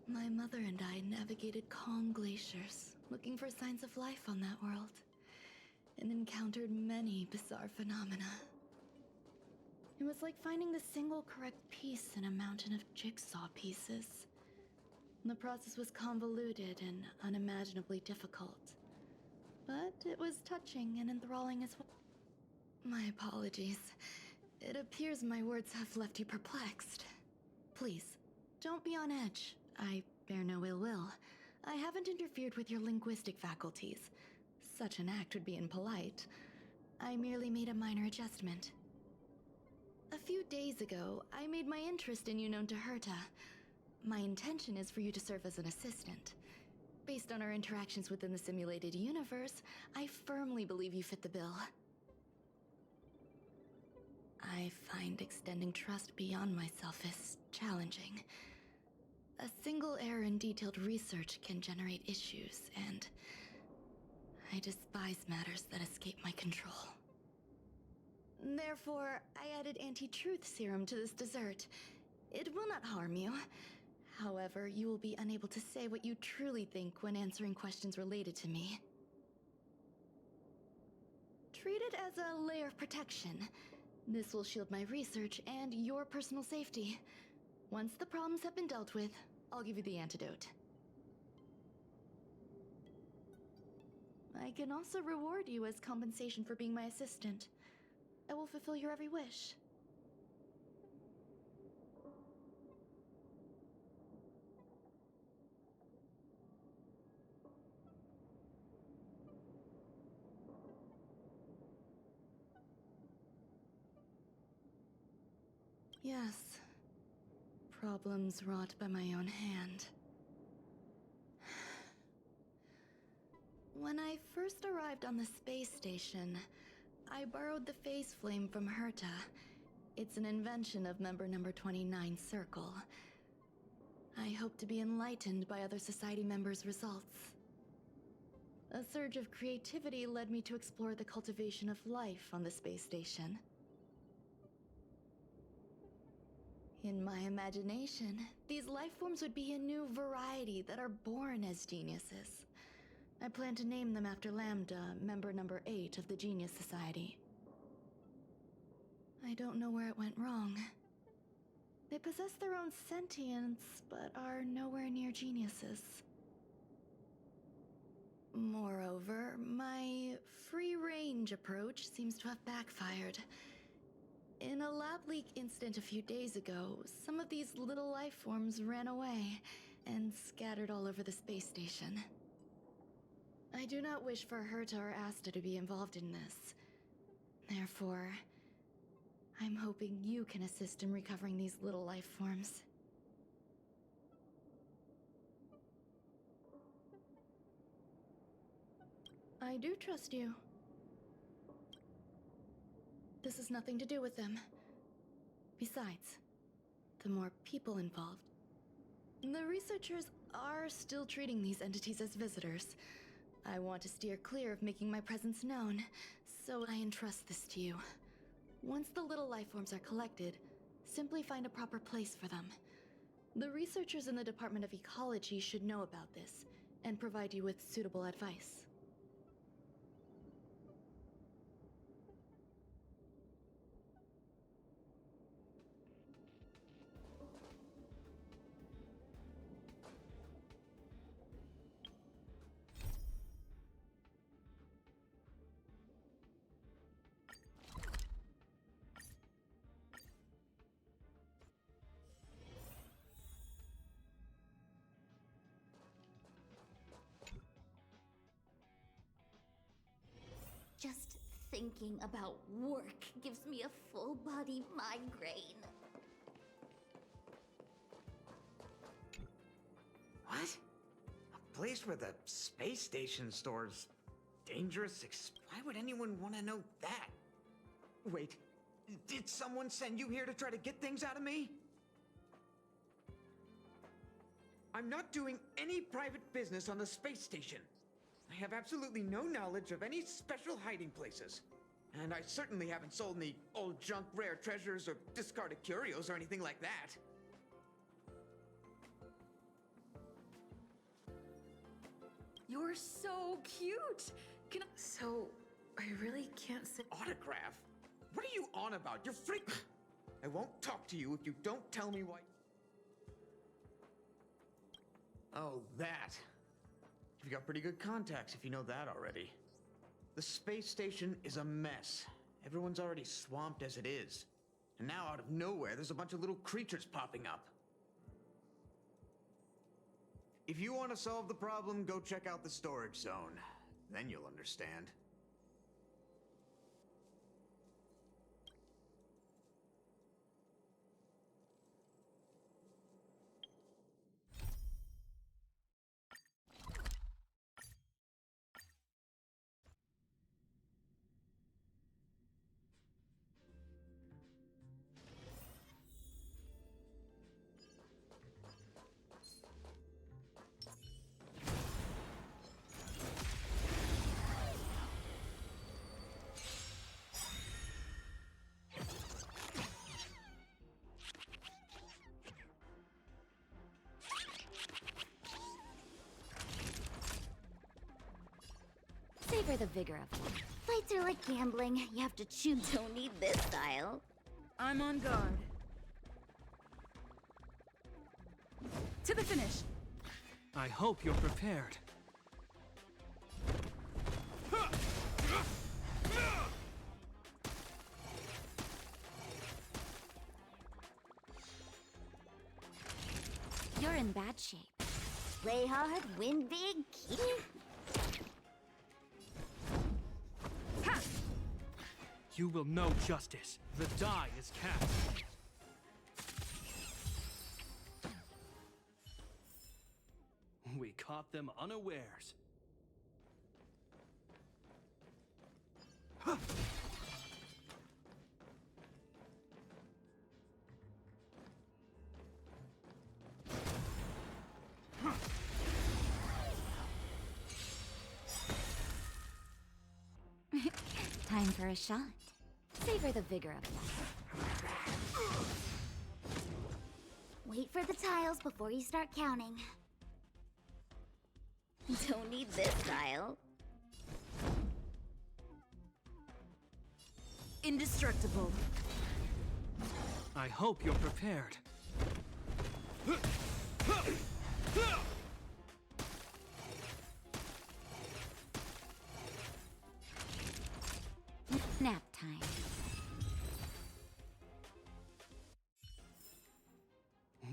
My mother and I navigated calm glaciers, looking for signs of life on that world, and encountered many bizarre phenomena. It was like finding the single correct piece in a mountain of jigsaw pieces. The process was convoluted and unimaginably difficult, but it was touching and enthralling as well. My apologies. It appears my words have left you perplexed. Please, don't be on edge. I bear no ill will. I haven't interfered with your linguistic faculties. Such an act would be impolite. I merely made a minor adjustment. A few days ago, I made my interest in you known to Herta. My intention is for you to serve as an assistant. Based on our interactions within the simulated universe, I firmly believe you fit the bill. I find extending trust beyond myself is challenging. A single error in detailed research can generate issues, and I despise matters that escape my control. Therefore, I added anti-truth serum to this dessert. It will not harm you. However, you will be unable to say what you truly think when answering questions related to me. Treat it as a layer of protection. This will shield my research and your personal safety. Once the problems have been dealt with, I'll give you the antidote. I can also reward you as compensation for being my assistant. I will fulfill your every wish. Yes. Problems wrought by my own hand. When I first arrived on the space station, I borrowed the phase flame from Herta. It's an invention of member number 29 Circle. I hope to be enlightened by other society members' results. A surge of creativity led me to explore the cultivation of life on the space station. In my imagination, these life forms would be a new variety that are born as geniuses. I plan to name them after Lambda, member number 8 of the Genius Society. I don't know where it went wrong. They possess their own sentience, but are nowhere near geniuses. Moreover, my free-range approach seems to have backfired. In a lab leak incident a few days ago, some of these little life forms ran away and scattered all over the space station. I do not wish for Herta or Asta to be involved in this. Therefore, I'm hoping you can assist in recovering these little life forms. I do trust you. This has nothing to do with them. Besides, the more people involved. The researchers are still treating these entities as visitors. I want to steer clear of making my presence known, so I entrust this to you. Once the little life forms are collected, Simply find a proper place for them. The researchers in the Department of Ecology should know about this, and provide you with suitable advice. Just thinking about work gives me a full body migraine. What? A place where the space station stores dangerous why would anyone want to know that? Wait, did someone send you here to try to get things out of me? I'm not doing any private business on the space station. I have absolutely no knowledge of any special hiding places. And I certainly haven't sold any old junk rare treasures or discarded curios or anything like that. You're so cute! So, I really can't sit. Autograph? What are you on about? You're freak. I won't talk to you if you don't tell me why. Oh, that. You've got pretty good contacts if you know that already. The space station is a mess. Everyone's already swamped as it is. And now out of nowhere, there's a bunch of little creatures popping up. If you want to solve the problem, go check out the storage zone. Then you'll understand. Savor the vigor of life. Fights are like gambling. You have to choose. Don't need this style. I'm on guard. To the finish! I hope you're prepared. You're in bad shape. Play hard, win big, keep... You will know justice. The die is cast. We caught them unawares. Time for a shot. Savor the vigor of life. Wait for the tiles before you start counting. Don't need this style. Indestructible. I hope you're prepared. Nap time.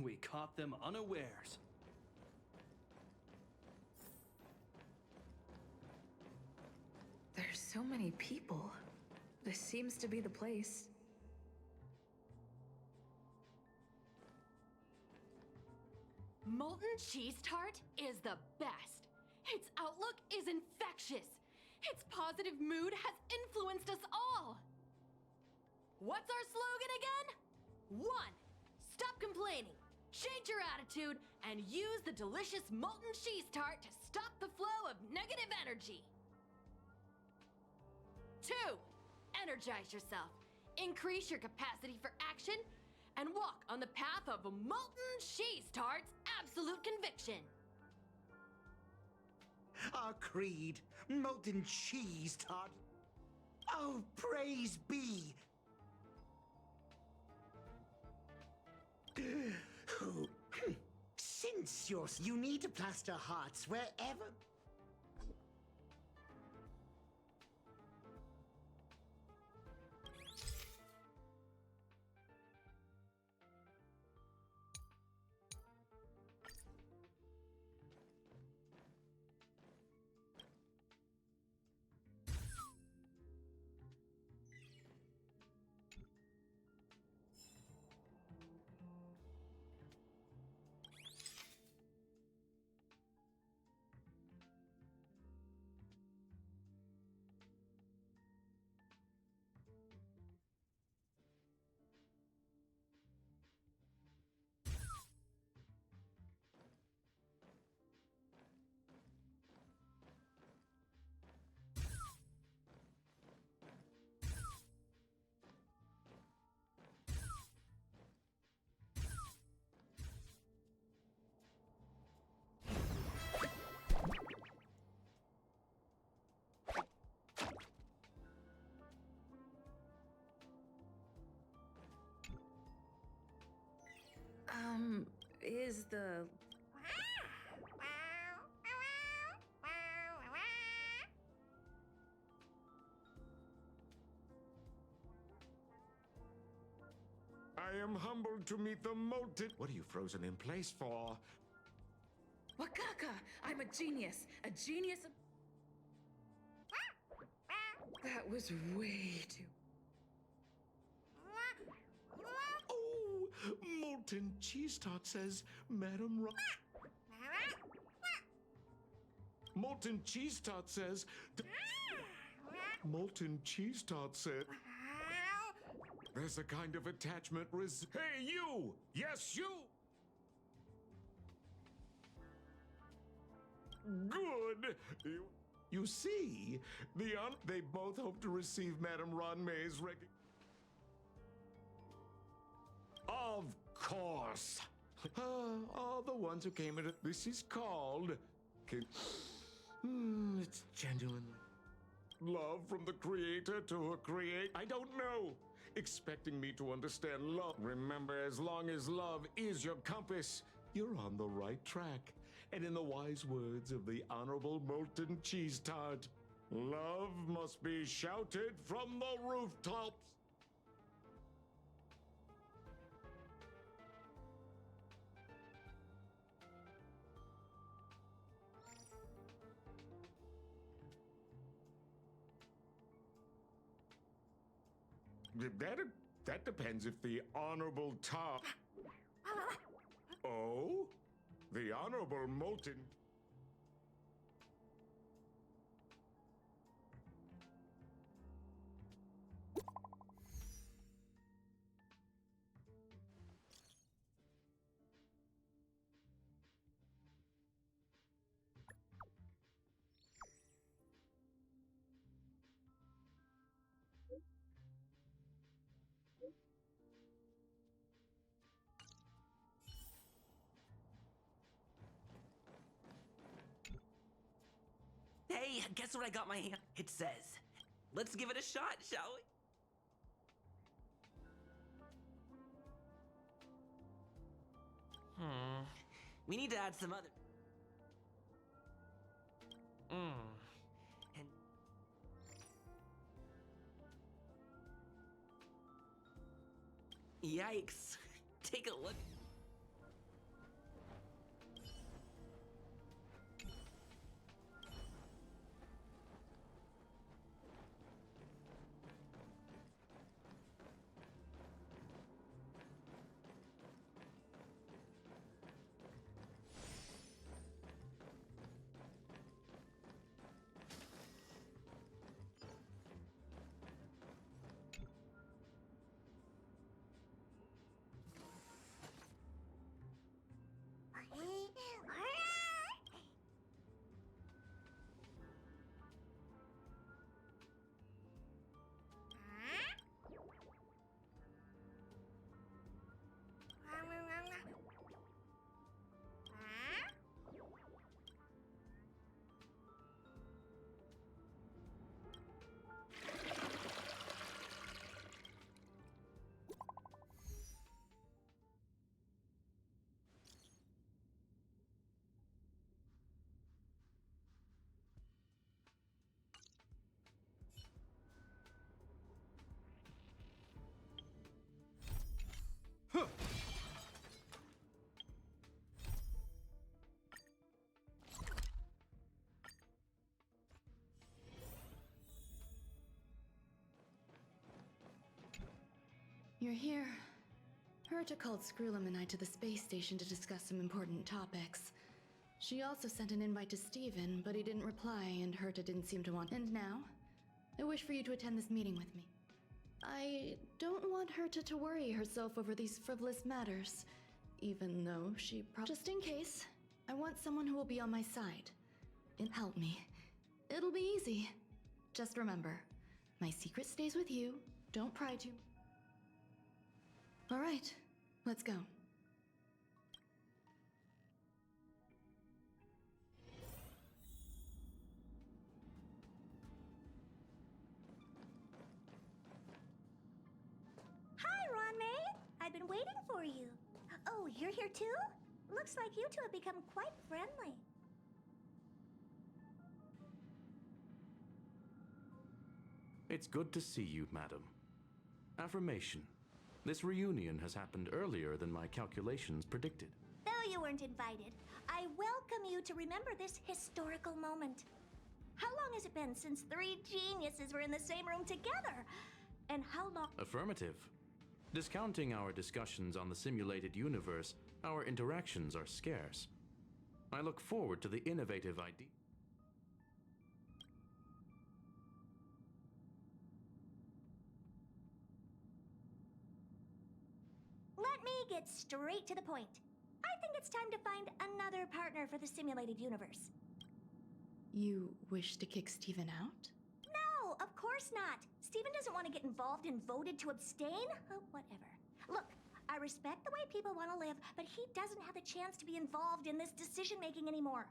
We caught them unawares. There's so many people. This seems to be the place. Molten Cheese Tart is the best. Its outlook is infectious. Its positive mood has influenced us all. What's our slogan again? 1. Stop complaining. Change your attitude and use the delicious Molten Cheese Tart to stop the flow of negative energy. 2. Energize yourself. Increase your capacity for action and walk on the path of molten cheese tarts absolute conviction. Our creed, molten cheese tart. Oh, praise be. Since you need to plaster hearts wherever. Is the... I am humbled to meet the molten. What are you frozen in place for? Wakaka! I'm a genius! A genius of... That was way too... Oh, molten cheese tart says, Madam Ron. Molten cheese tart says. Molten cheese tart said. There's a kind of attachment Hey, you! Yes, you! Good! You see, they both hope to receive Madame Ron May's Of course! All the ones who came in it. This is called... it's genuine. Love from the creator to a create. I don't know. Expecting me to understand love. Remember, as long as love is your compass, you're on the right track. And in the wise words of the Honorable Molten Cheese Tart, love must be shouted from the rooftops. That depends if the Honorable Tart... Oh? The Honorable Molten... Hey, guess what I got my hand? It says, let's give it a shot, shall we? We need to add some other... And... Yikes. Take a look. you're here. Herta called Skrullum and I to the space station to discuss some important topics. She also sent an invite to Steven, but he didn't reply, and Herta didn't seem to want. And now, I wish for you to attend this meeting with me. I don't want Herta to worry herself over these frivolous matters, even though she just in case, I want someone who will be on my side. And help me. It'll be easy. Just remember, my secret stays with you. Don't pry too. All right, let's go. Hi, Ron May. I've been waiting for you. Oh, you're here too? Looks like you two have become quite friendly. It's good to see you, madam. Affirmation. This reunion has happened earlier than my calculations predicted. Though you weren't invited, I welcome you to remember this historical moment. How long has it been since three geniuses were in the same room together? And how long— Affirmative. Discounting our discussions on the simulated universe, our interactions are scarce. I look forward to the innovative idea. Let me get straight to the point. I think it's time to find another partner for the simulated universe. You wish to kick Steven out? No, of course not. Steven doesn't want to get involved and voted to abstain. Oh, whatever. Look, I respect the way people want to live, but he doesn't have the chance to be involved in this decision-making anymore.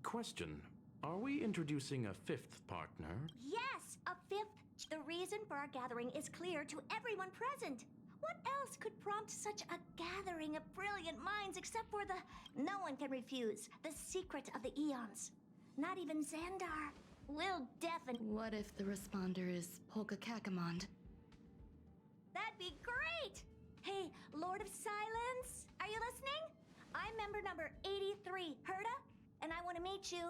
Question. Are we introducing a fifth partner? Yes, a fifth. The reason for our gathering is clear to everyone present. What else could prompt such a gathering of brilliant minds except for the— no one can refuse, the secret of the eons. Not even Xandar. Will definitely— What if the responder is Polka Kakamond? That'd be great! Hey, Lord of Silence, are you listening? I'm member number 83, Herta, and I want to meet you.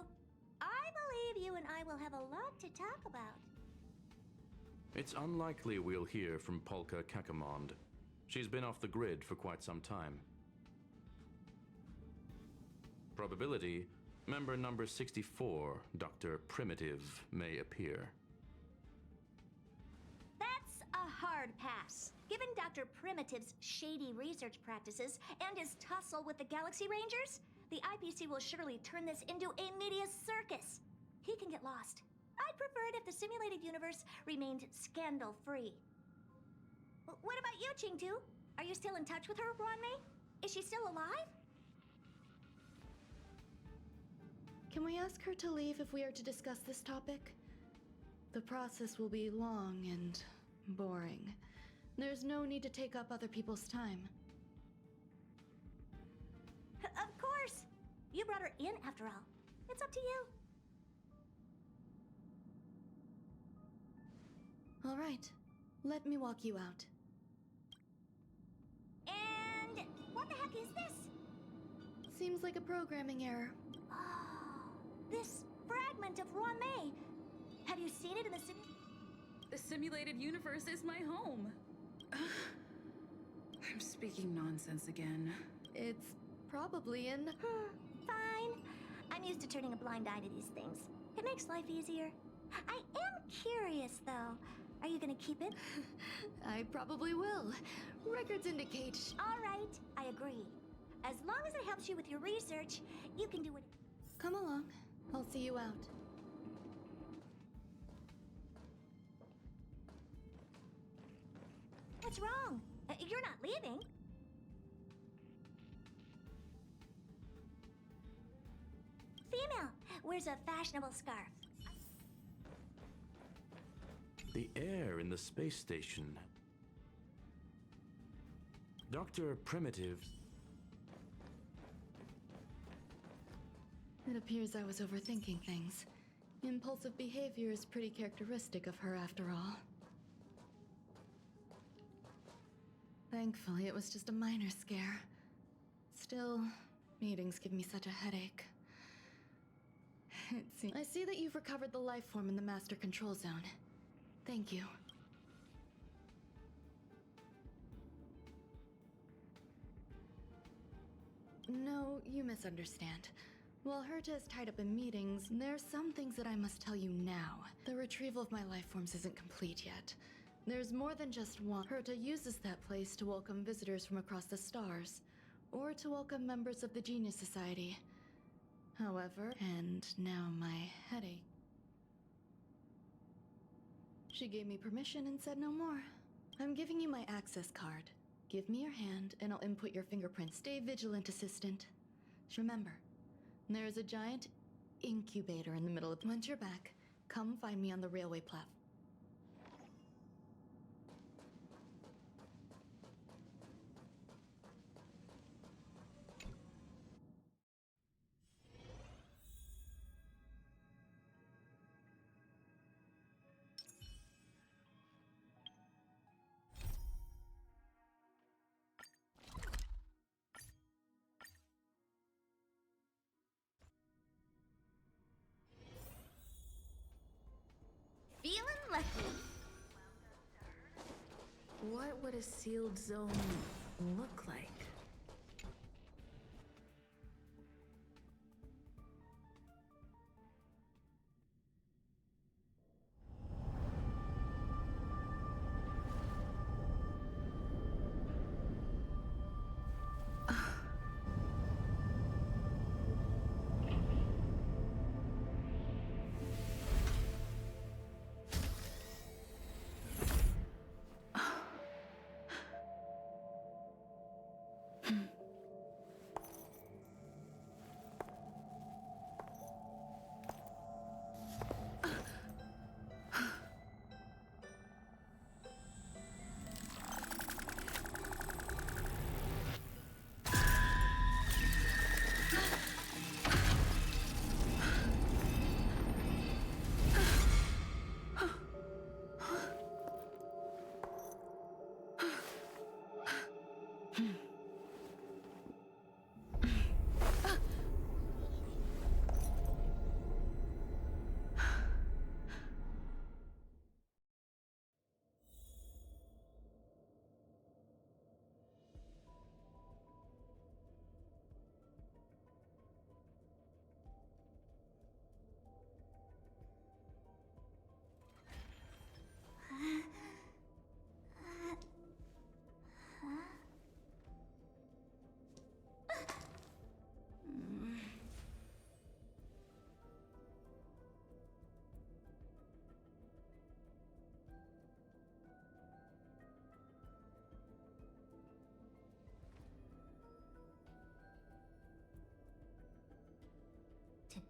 I believe you and I will have a lot to talk about. It's unlikely we'll hear from Polka Kakamond. She's been off the grid for quite some time. Probability, member number 64, Dr. Primitive, may appear. That's a hard pass. Given Dr. Primitive's shady research practices and his tussle with the Galaxy Rangers, the IPC will surely turn this into a media circus. He can get lost. I'd prefer it if the simulated universe remained scandal-free. What about you, Qingtu? Are you still in touch with her, Ruanmei? Is she still alive? Can we ask her to leave if we are to discuss this topic? The process will be long and boring. There's no need to take up other people's time. Of course! You brought her in, after all. It's up to you. All right. Let me walk you out. And what the heck is this? Seems like a programming error. Oh, this fragment of Ruanmei. Have you seen it in the city? The simulated universe is my home. I'm speaking nonsense again. It's probably in... Fine. I'm used to turning a blind eye to these things. It makes life easier. I am curious, though. Are you gonna keep it? I probably will. Records indicate... All right, I agree. As long as it helps you with your research, you can do it. Come along. I'll see you out. What's wrong? You're not leaving. Female wears a fashionable scarf. The air in the space station. Dr. Primitive. It appears I was overthinking things. Impulsive behavior is pretty characteristic of her after all. Thankfully, it was just a minor scare. Still, meetings give me such a headache. I see that you've recovered the life form in the Master Control Zone. Thank you. No, you misunderstand. While Herta is tied up in meetings, there's some things that I must tell you now. The retrieval of my life forms isn't complete yet. There's more than just one. Herta uses that place to welcome visitors from across the stars, or to welcome members of the Genius Society. However, and now my headache. She gave me permission and said no more. I'm giving you my access card. Give me your hand, and I'll input your fingerprints. Stay vigilant, assistant. Remember, there is a giant incubator in the middle of... Once you're back, come find me on the railway platform. Feeling lucky. What would a sealed zone look like?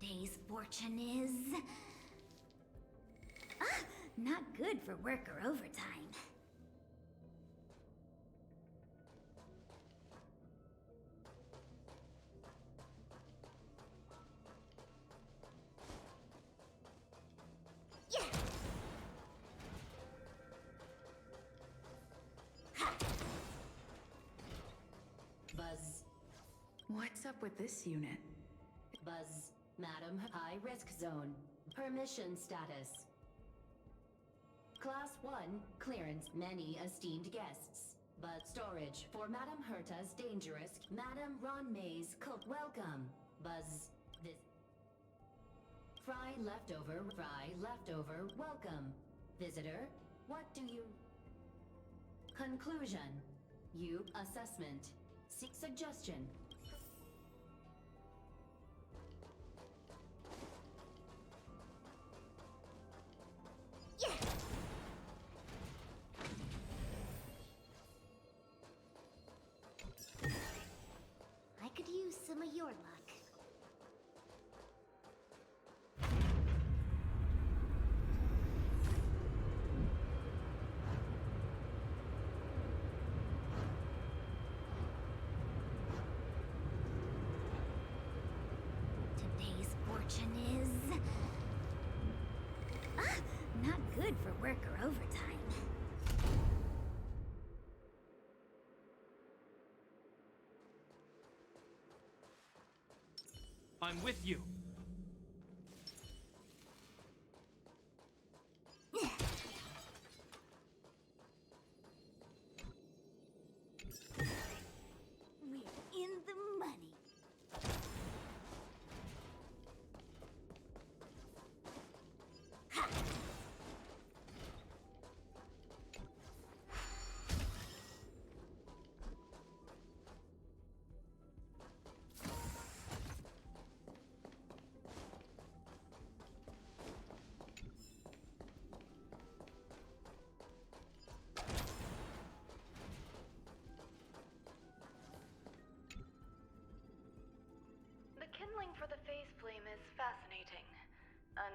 Today's fortune is... not good for work or overtime. Yeah! Ha! Buzz. What's up with this unit? Buzz. Madam, high risk zone. Permission status. Class 1, clearance, many esteemed guests. But storage for Madam Herta's dangerous, Madam Ron May's cult. Welcome. Buzz. This. Fry leftover, welcome. Visitor, what do you... Conclusion. You assessment. Seek suggestion. Yeah! I could use some of your luck. Today's fortune is... not good for work or overtime. I'm with you. We're in the money. Searching for the phase flame is fascinating.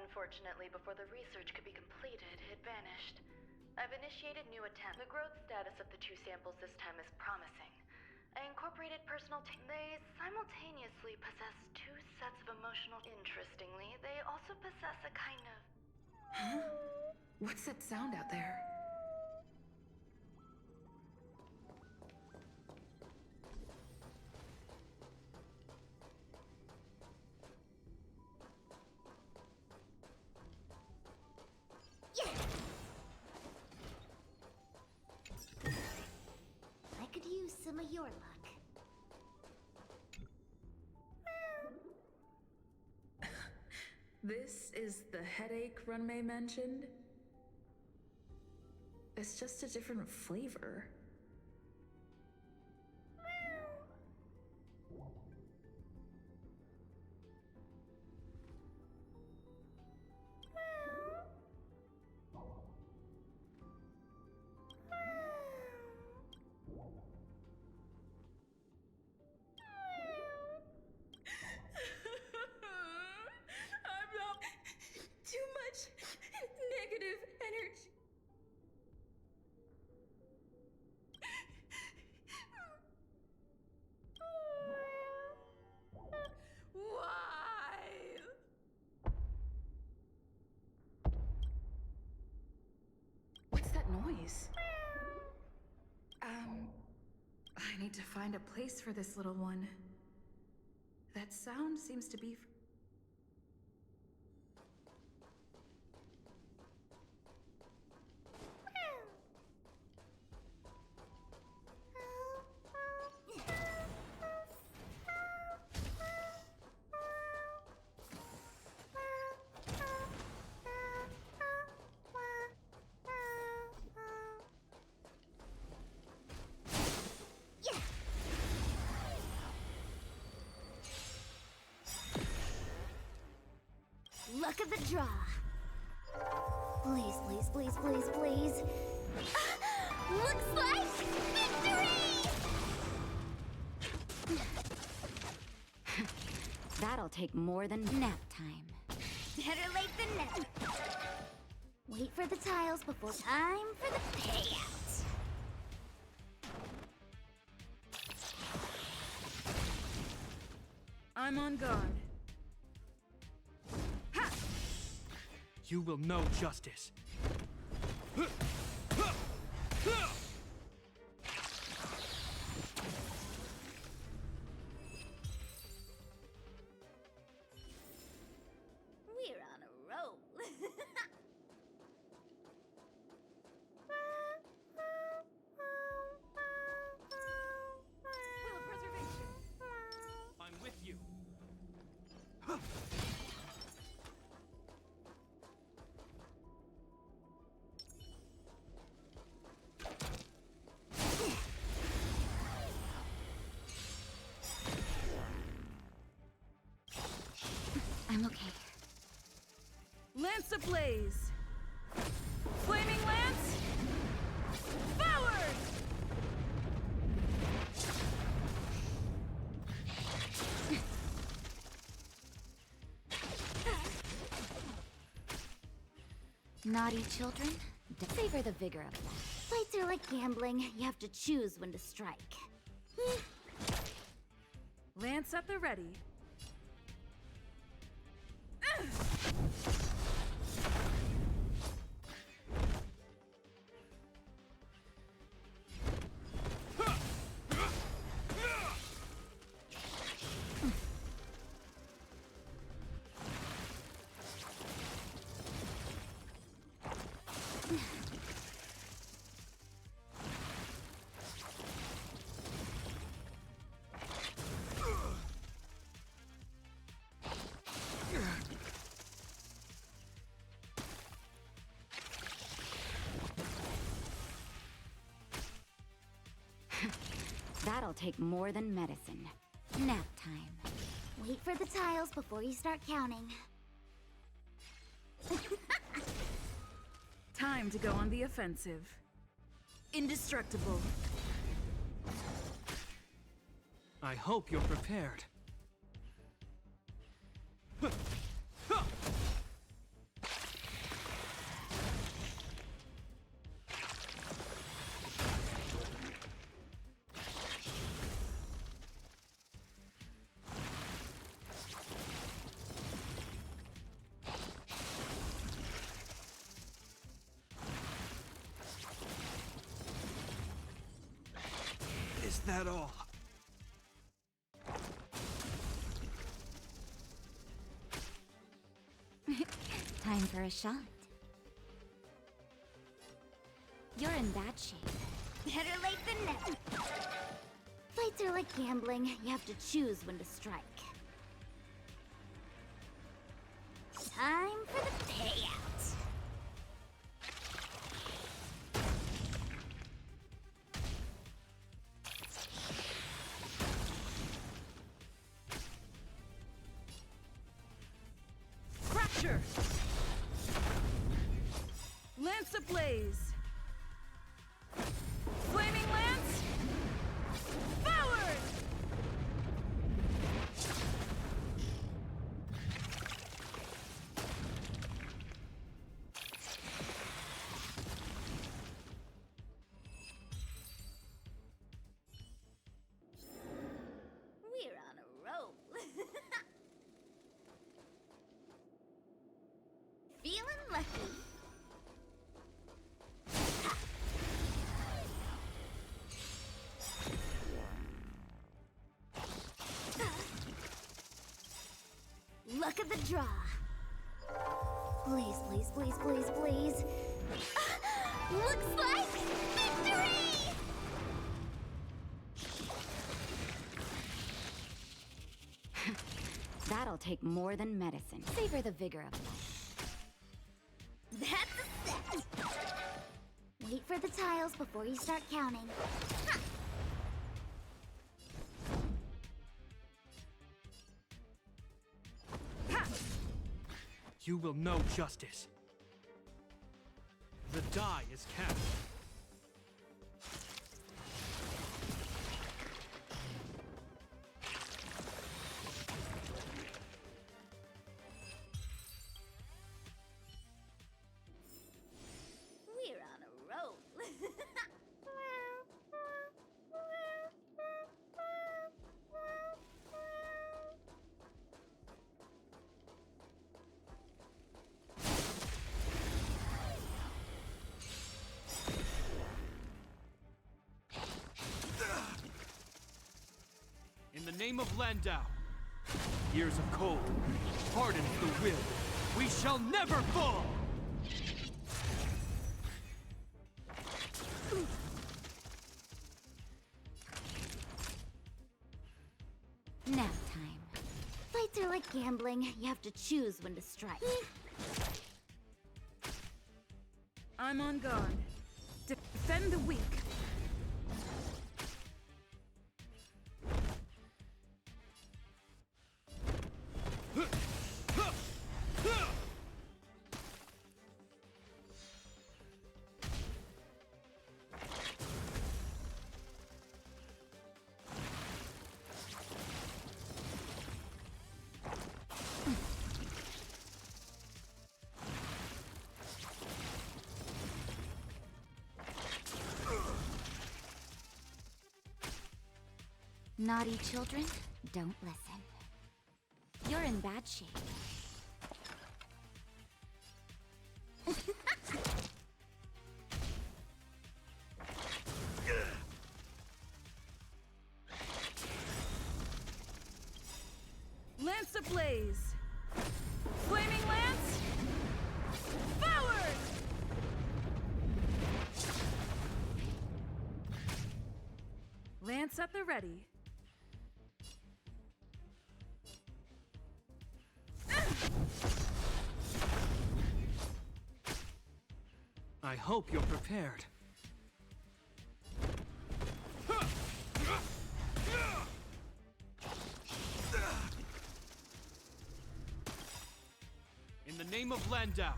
Unfortunately, before the research could be completed, it vanished. I've initiated new attempts. The growth status of the two samples this time is promising. I incorporated personal they simultaneously possess two sets of emotional. Interestingly, they also possess a kind of... Huh? What's that sound out there? I could use some of your luck. This is the headache Runmei mentioned? It's just a different flavor. Too much negative energy. Why? What's that noise? I need to find a place for this little one. That sound seems to be... Luck of the draw. Please, please, please, please, please. Looks like victory! That'll take more than nap time. Better late than never. Wait for the tiles before time for the payout. I'm on guard. You will know justice. We're on a roll. Will preservation. I'm with you. I'm okay. Lance ablaze! Flaming lance! Forward! Naughty children, savor the vigor of life. Fights are like gambling. You have to choose when to strike. Lance at the ready. That'll take more than medicine. Nap time. Wait for the tiles before you start counting. Time to go on the offensive. Indestructible. I hope you're prepared. that all? Time for a shot. You're in bad shape. Better late than never. Fights are like gambling. You have to choose when to strike. Time for the payout. Crasher! Lance ablaze! Flaming Lance! Forward! We're on a roll. Feeling lucky. Luck of the draw. Please, please, please, please, please. Looks like victory! That'll take more than medicine. Savor the vigor of life. That's a set! Wait for the tiles before you start counting. Ha! You will know justice. The die is cast. We're on a roll. In the name of Landau, years of cold hardens the will. We shall never fall! Nap time. Fights are like gambling. You have to choose when to strike. I'm on guard. Defend the weak. Naughty children, don't listen. You're in bad shape. Lance ablaze! Flaming Lance! Forward! Lance at the ready. I hope you're prepared. In the name of Landau,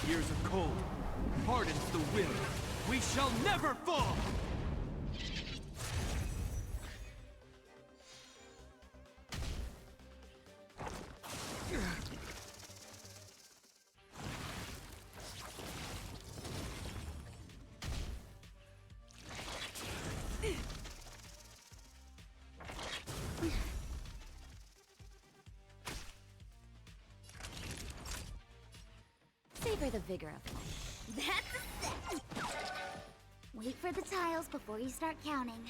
years of cold hardens the will. We shall never fall! Savor the vigor of life. That's a set! for the tiles before you start counting.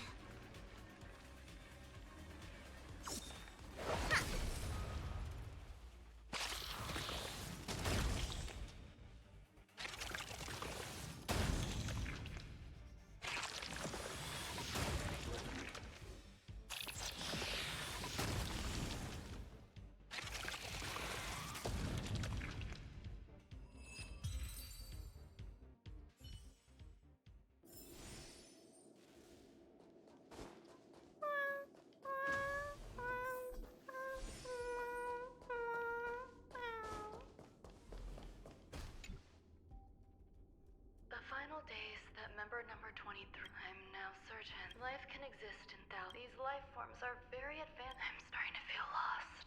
The final days that member number 23. I'm now certain life can exist in thousands. These life forms are very advanced. I'm starting to feel lost.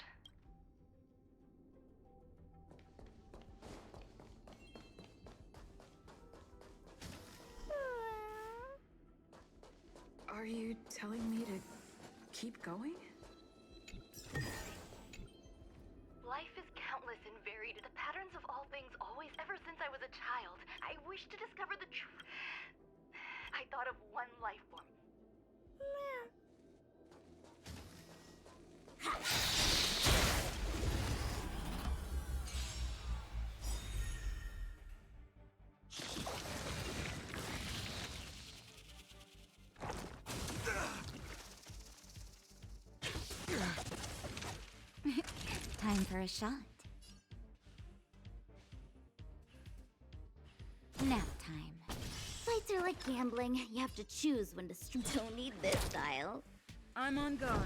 Are you telling me to keep going? Life is countless and varied. The patterns of all things always, ever since I was a child. I wish to discover the truth. I thought of one life form. Time for a shot. Nap time. Fights are like gambling. You have to choose when to don't need this style. I'm on guard.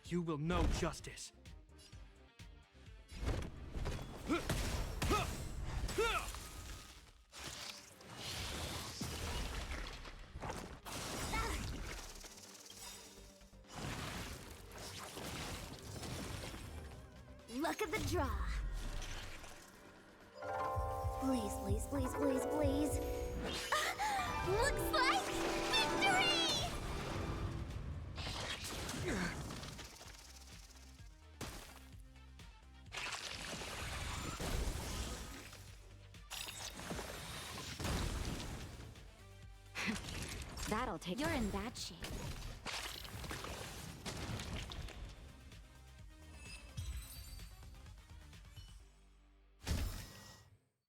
You will know justice. Luck of the draw. Please, please, please, please, please. Looks like victory! That'll take. You're in bad shape.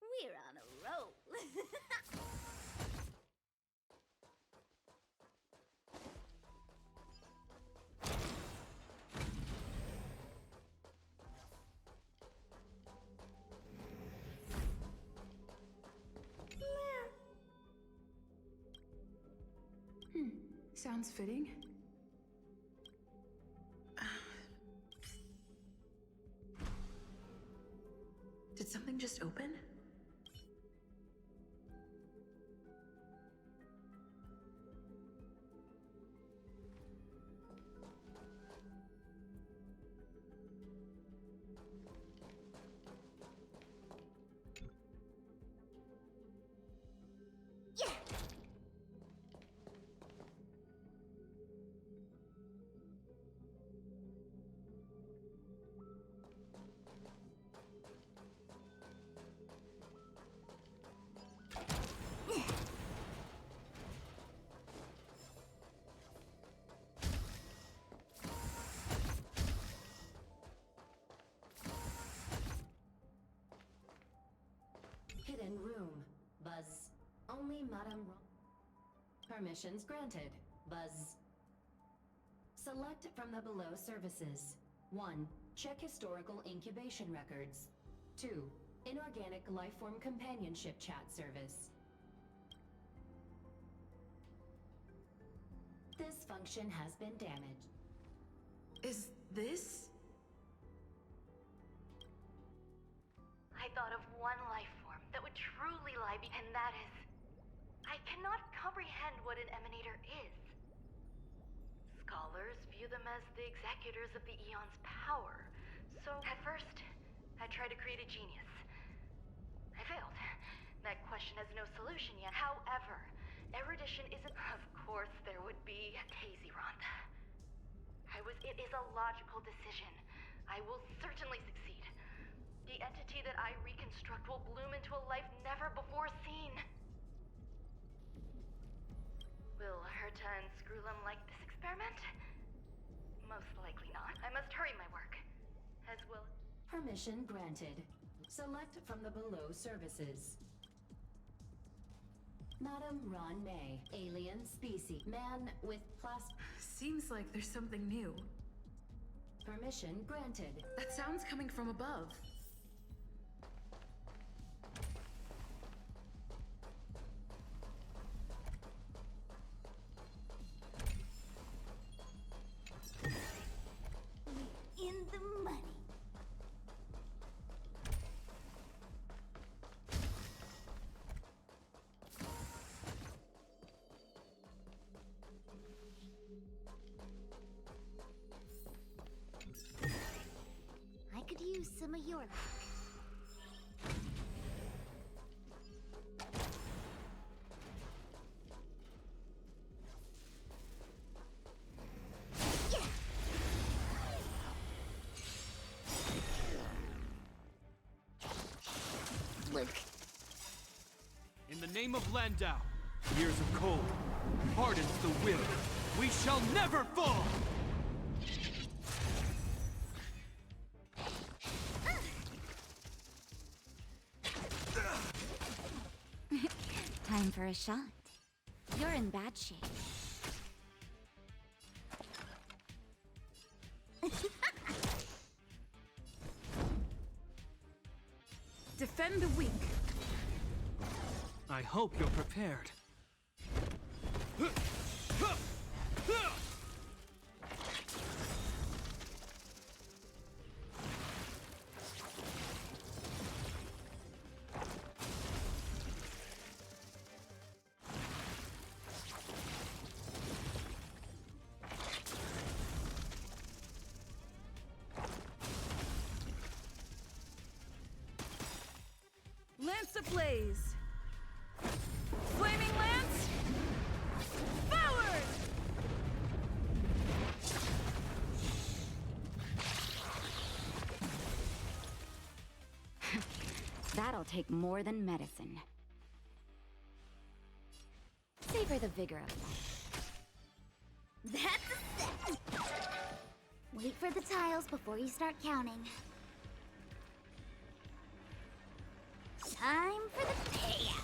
We're on a roll. Sounds fitting. Did something just open? Hidden room. Buzz. Only Madame Permissions granted. Buzz. Select from the below services. 1. Check historical incubation records. 2. Inorganic lifeform companionship chat service. This function has been damaged. Is this? I thought of one life form that would truly lie and that is... I cannot comprehend what an emanator is. Scholars view them as the executors of the Eon's power. So, at first, I tried to create a genius. I failed. That question has no solution yet. However, erudition isn't... Of course, there would be Tazirant. It is a logical decision. I will certainly succeed. The entity that I construct will bloom into a life never before seen. Will Herta and Screwlum like this experiment? Most likely not. I must hurry my work. As will... Permission granted. Select from the below services. Madam Ron May, alien species, man with Seems like there's something new. Permission granted. That sound's coming from above. In the money. I could use some of your luck. Look. In the name of Landau, years of cold hardens the will. We shall never fall! Time for a shot. You're in bad shape. Defend the weak. I hope you're prepared. Lance ablaze! Flaming lance! Forward! That'll take more than medicine. Savor the vigor of life. That's a set! Wait for the tiles before you start counting. Time for the payout!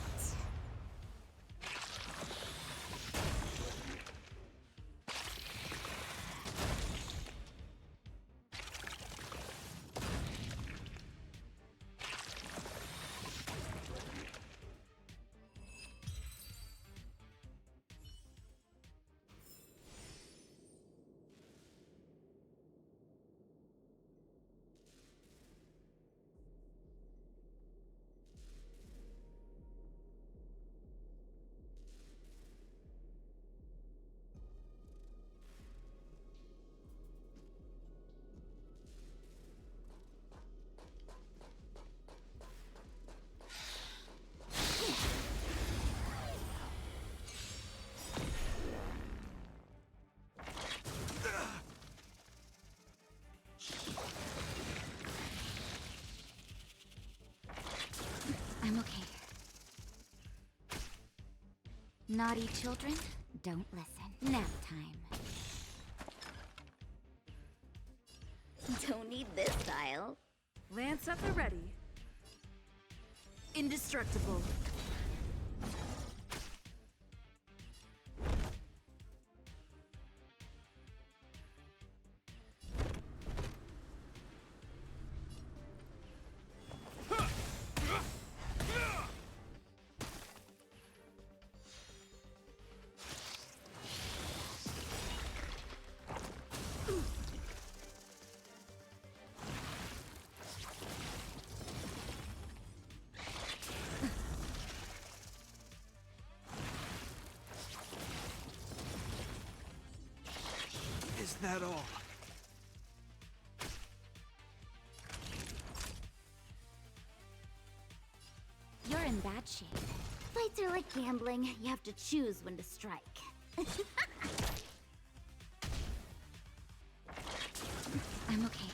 I'm okay. Naughty children, don't listen. Nap time. Don't need this tile. Lance at the ready. Indestructible. Is that all? You're in bad shape. Fights are like gambling. You have to choose when to strike. I'm okay.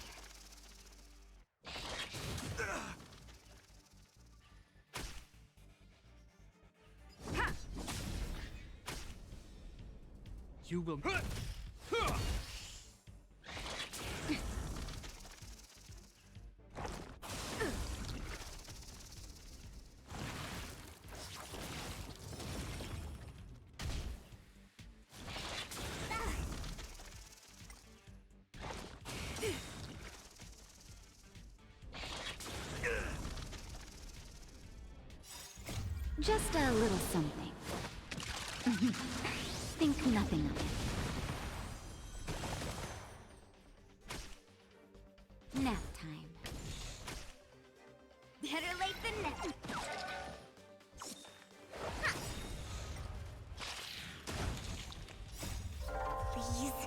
You will. Just a little something. Think nothing of it. Nap time. Better late than never. Please,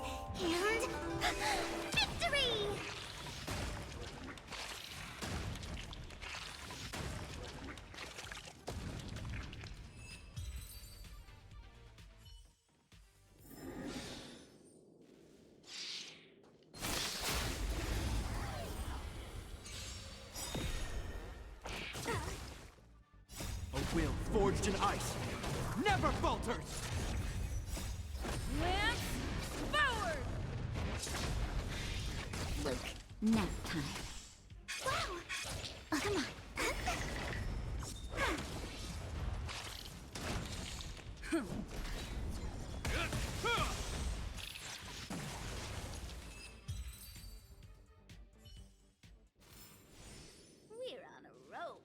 and victory! A will forged in ice never falters! Lance forward! Luke, nap time. Wow! Oh, come on. We're on a roll.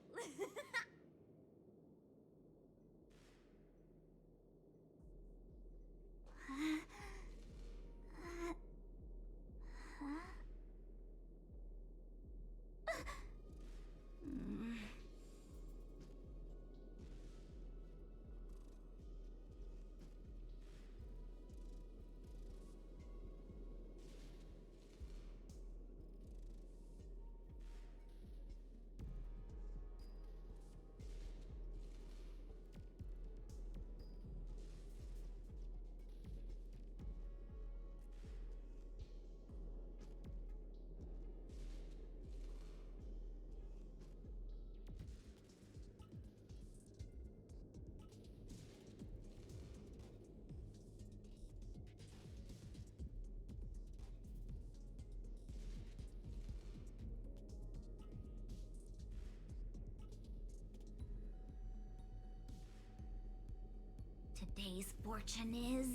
Today's fortune is...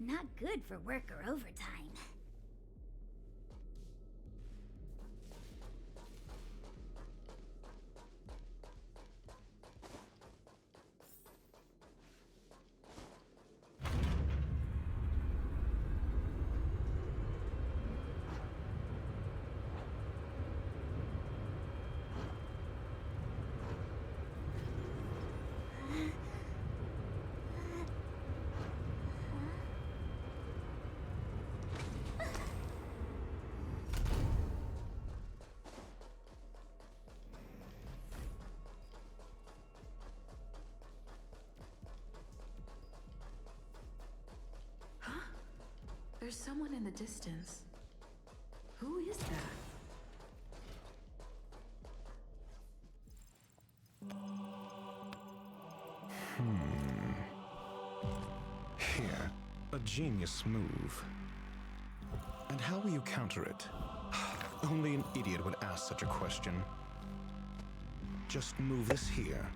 not good for work or overtime. There's someone in the distance. Who is that? Here, a genius move. And how will you counter it? Only an idiot would ask such a question. Just move this here.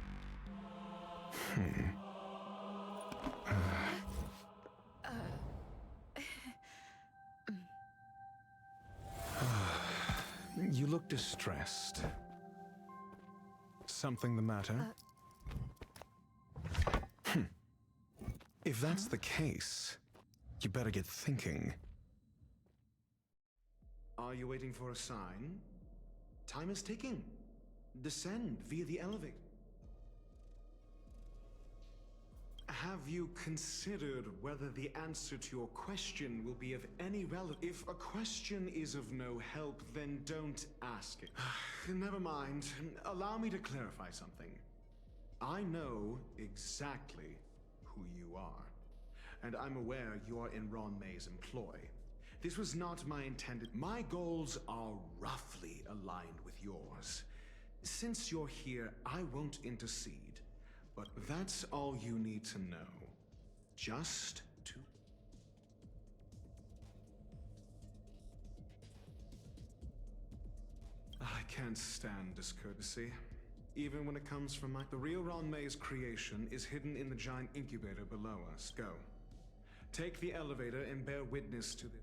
You look distressed. Something the matter? If that's the case, you better get thinking. Are you waiting for a sign? Time is ticking. Descend via the elevator. Have you considered whether the answer to your question will be of any relevance? If a question is of no help, then don't ask it. Never mind. Allow me to clarify something. I know exactly who you are, and I'm aware you are in Ron May's employ. This was not my intended. My goals are roughly aligned with yours. Since you're here, I won't intercede. But that's all you need to know. just to... I can't stand discourtesy. Even when it comes from my... The real Ron May's creation is hidden in the giant incubator below us. Go. Take the elevator and bear witness to the...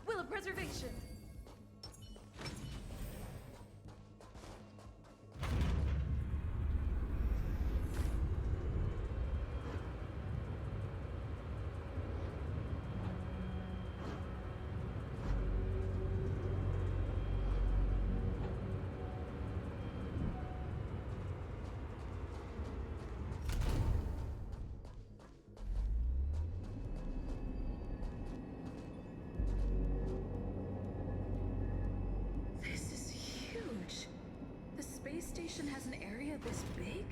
Will of preservation. This is huge. The space station has an area this big?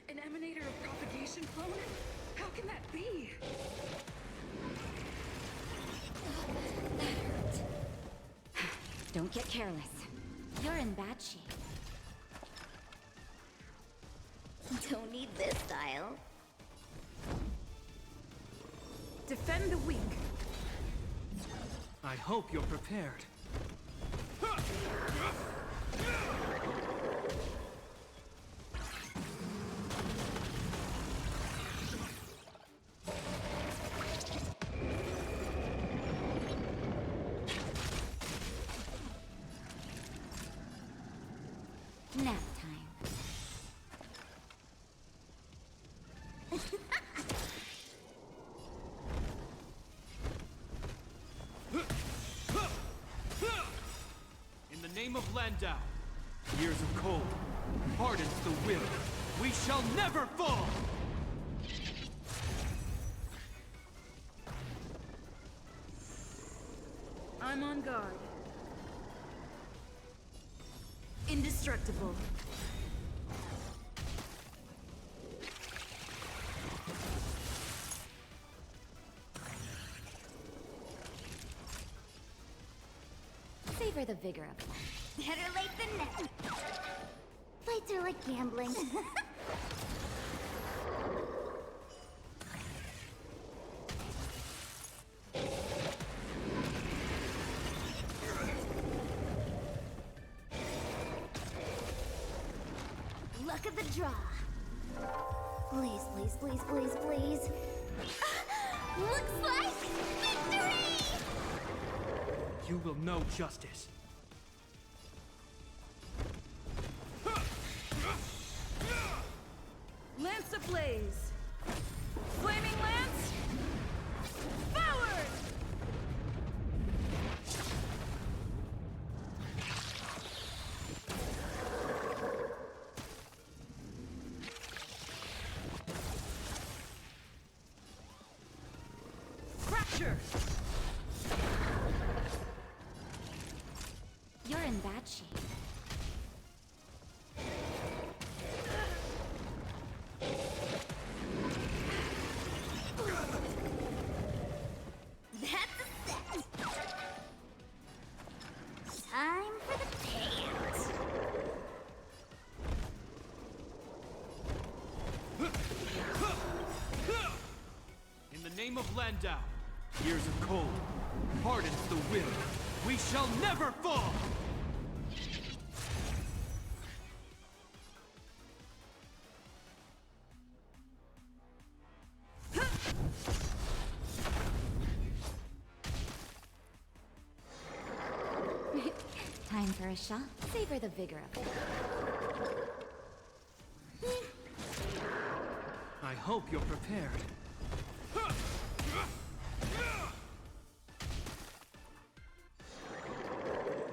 An emanator of propagation clone? How can that be? Don't get careless. You're in bad shape. Don't need this style. Defend the weak. I hope you're prepared. Nap time. In the name of Landau, years of cold hardens the will. We shall never fall! I'm on guard. Indestructible. Savor the vigor of life. Better late than never. Fights are like gambling. Luck of the draw. Please, please, please, please, please. Looks like victory! You will know justice. Lance ablaze. Flaming lance. Forward! Fracture. You're in bad shape. That's a set. Time for the payout. In the name of Landau, years of cold hardens the will. We shall never fall! Time Time for a shot. Savor the vigor of it. I hope you're prepared.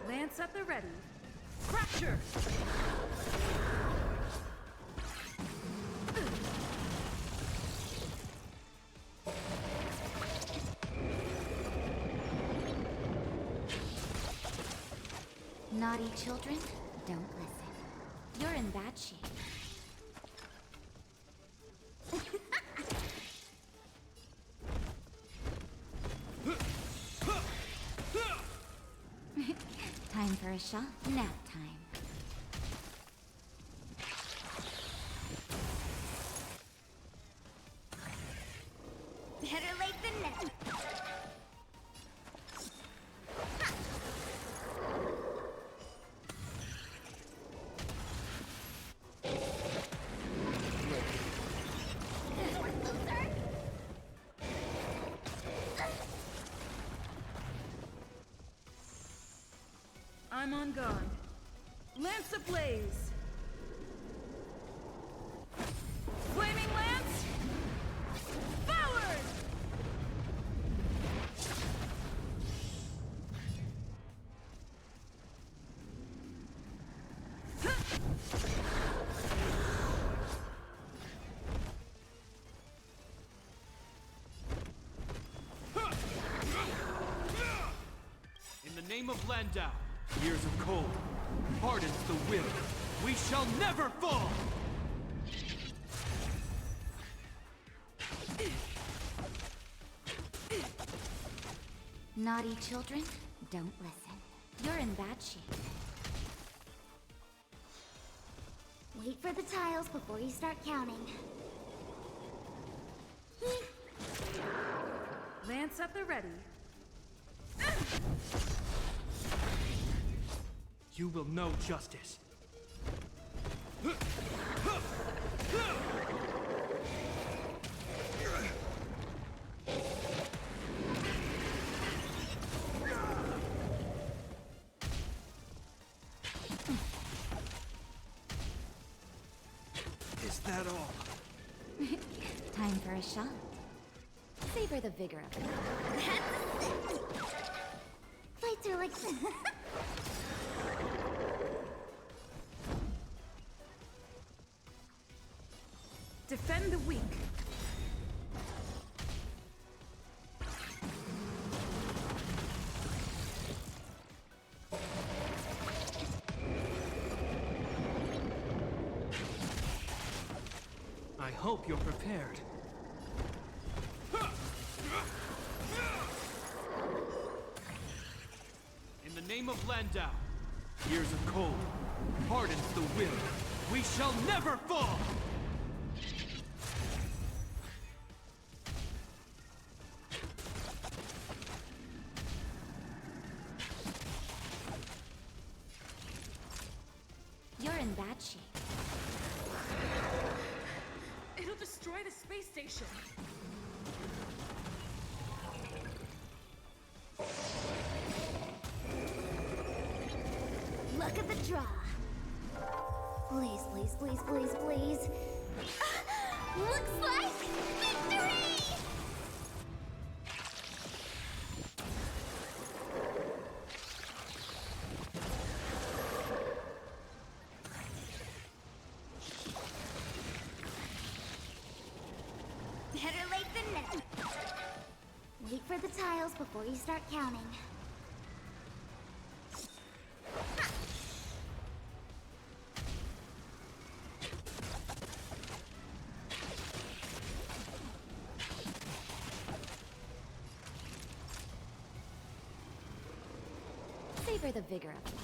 Lance at the ready. Fracture! Naughty children, don't listen. You're in bad shape. Time for a shot. Nap time. Better late than never. I'm on guard. Lance ablaze! Flaming lance! Forward! In the name of Landau, years of cold, hardens the will. We shall never fall! Naughty children, don't listen. You're in bad shape. Wait for the tiles before you start counting. Lance at the ready. You will know justice. Is that all? Time for a shot. Savor the vigor of it. Fights are like... Defend the weak. I hope you're prepared. In the name of Landau, years of cold, hardens the will. We shall never fall! You're in bad shape. It'll destroy the space station. Look at the draw. Please, please, please, please, please. Looks like victory! Better late than never. Wait for the tiles before you start counting. Savor the vigor of it.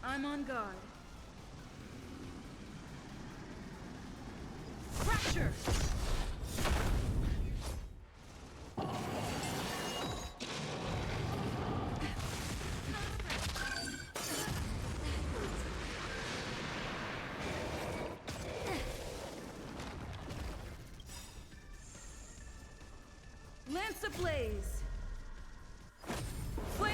I'm on guard. Fracture! Lance ablaze! Flame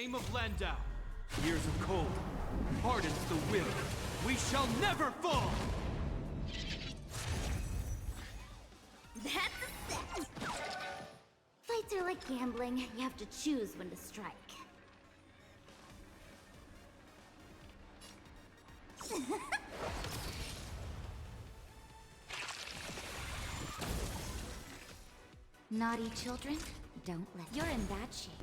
name of Landau, years of cold hardens the will. We shall never fall! That's a set! Fights are like gambling. You have to choose when to strike. Naughty children, don't let. You're in bad shape.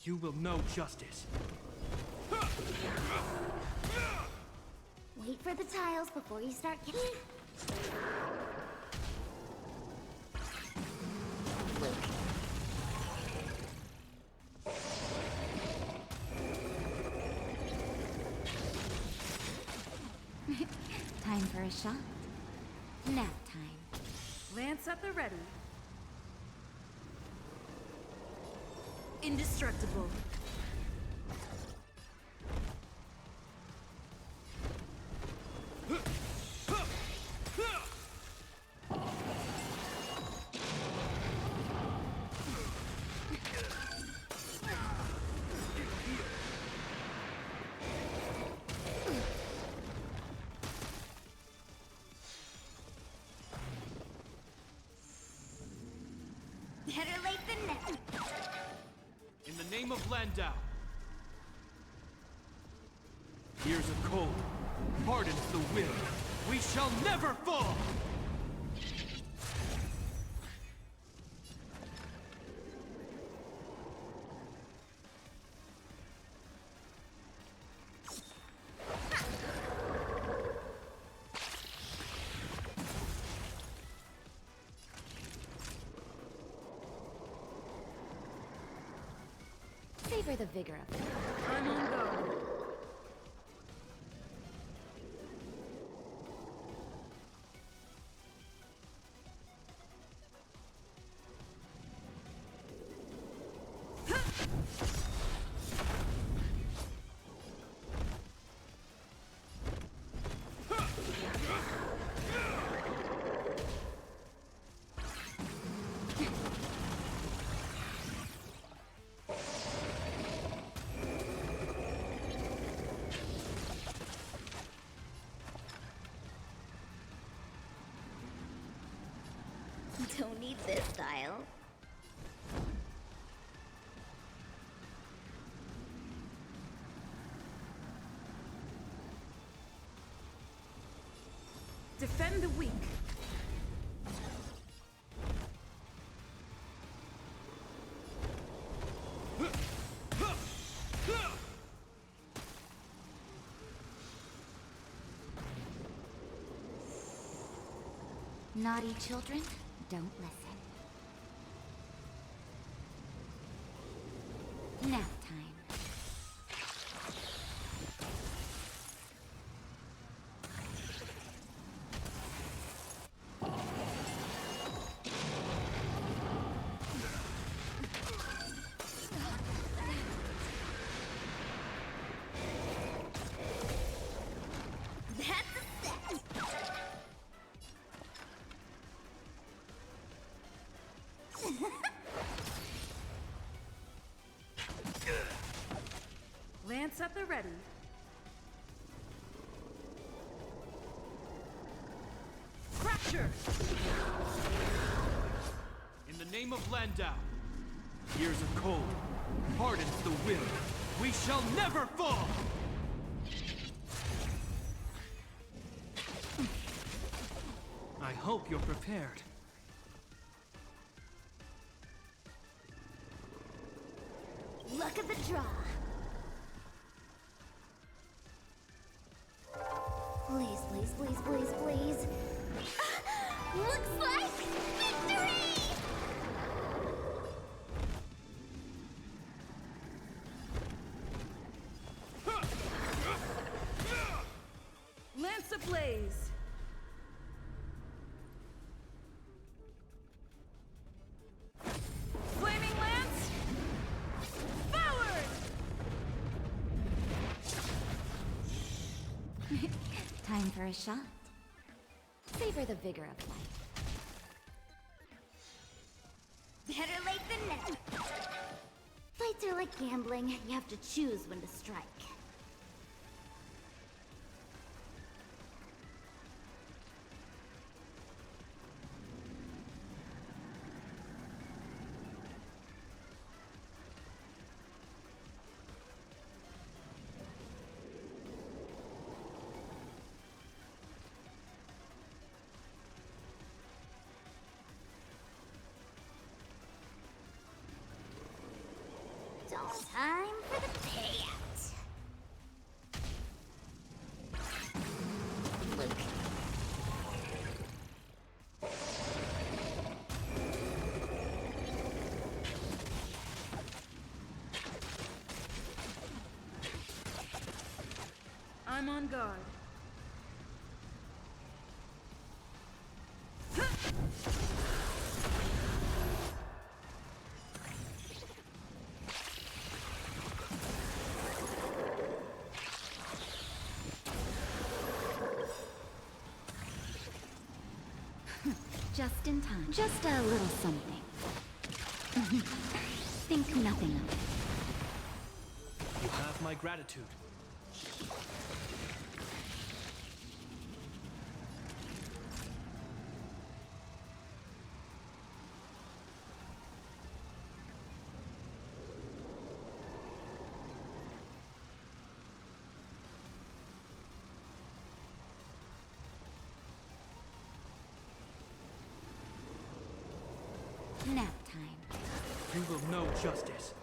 You will know justice. Wait for the tiles before you start killing. Time for a shot. Nap time. Lance at the ready. Indestructible. Better late than never. In the name of Landau, years of cold hardens the will. We shall never fall! Savor the vigor of it. I'm on guard. Don't need this style. Defend the weak. Naughty children, don't listen. Nap time. Lance at the ready. Fracture! In the name of Landau, years of cold hardens the will. We shall never fall! I hope you're prepared. Luck of the draw. Please, please, please, please, please. Looks like victory! Lance ablaze! Flaming lance! Forward! Time for a shot. Savor the vigor of life. Better late than never. Fights are like gambling. You have to choose when to strike. Time for the payout. Luke. I'm on guard. Just in time. Just a little something. Think nothing of it. You have my gratitude. Nap time. You will know justice.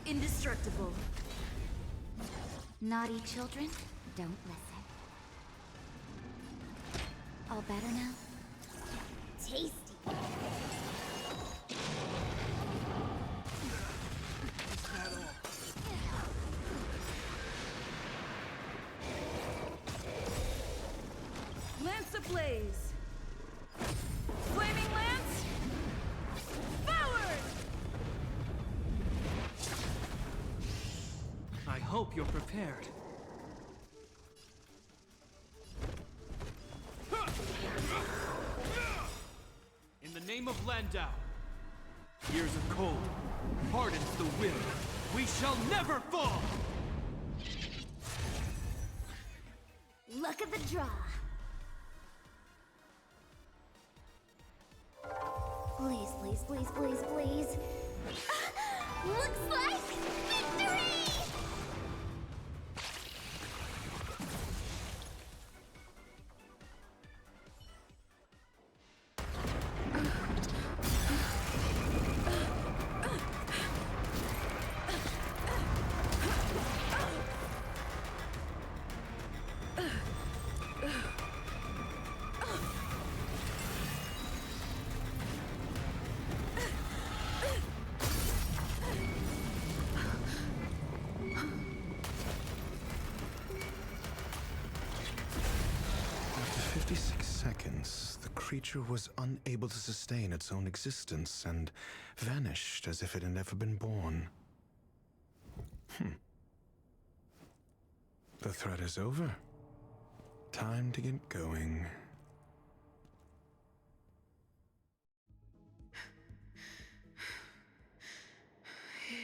Indestructible. Naughty children, don't listen. All better now? Tasty. Lance ablaze. Flaming lance. Forward! I hope you're prepared. In the name of Landau, years of cold hardens the will. We shall never fall! Look at the draw. Please, please, please, please, please. Looks like victory! After 56 seconds, the creature was unable to sustain its own existence and vanished as if it had never been born. The threat is over. Time to get going.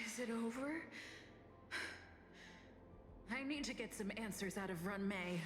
Is it over? I need to get some answers out of Run May.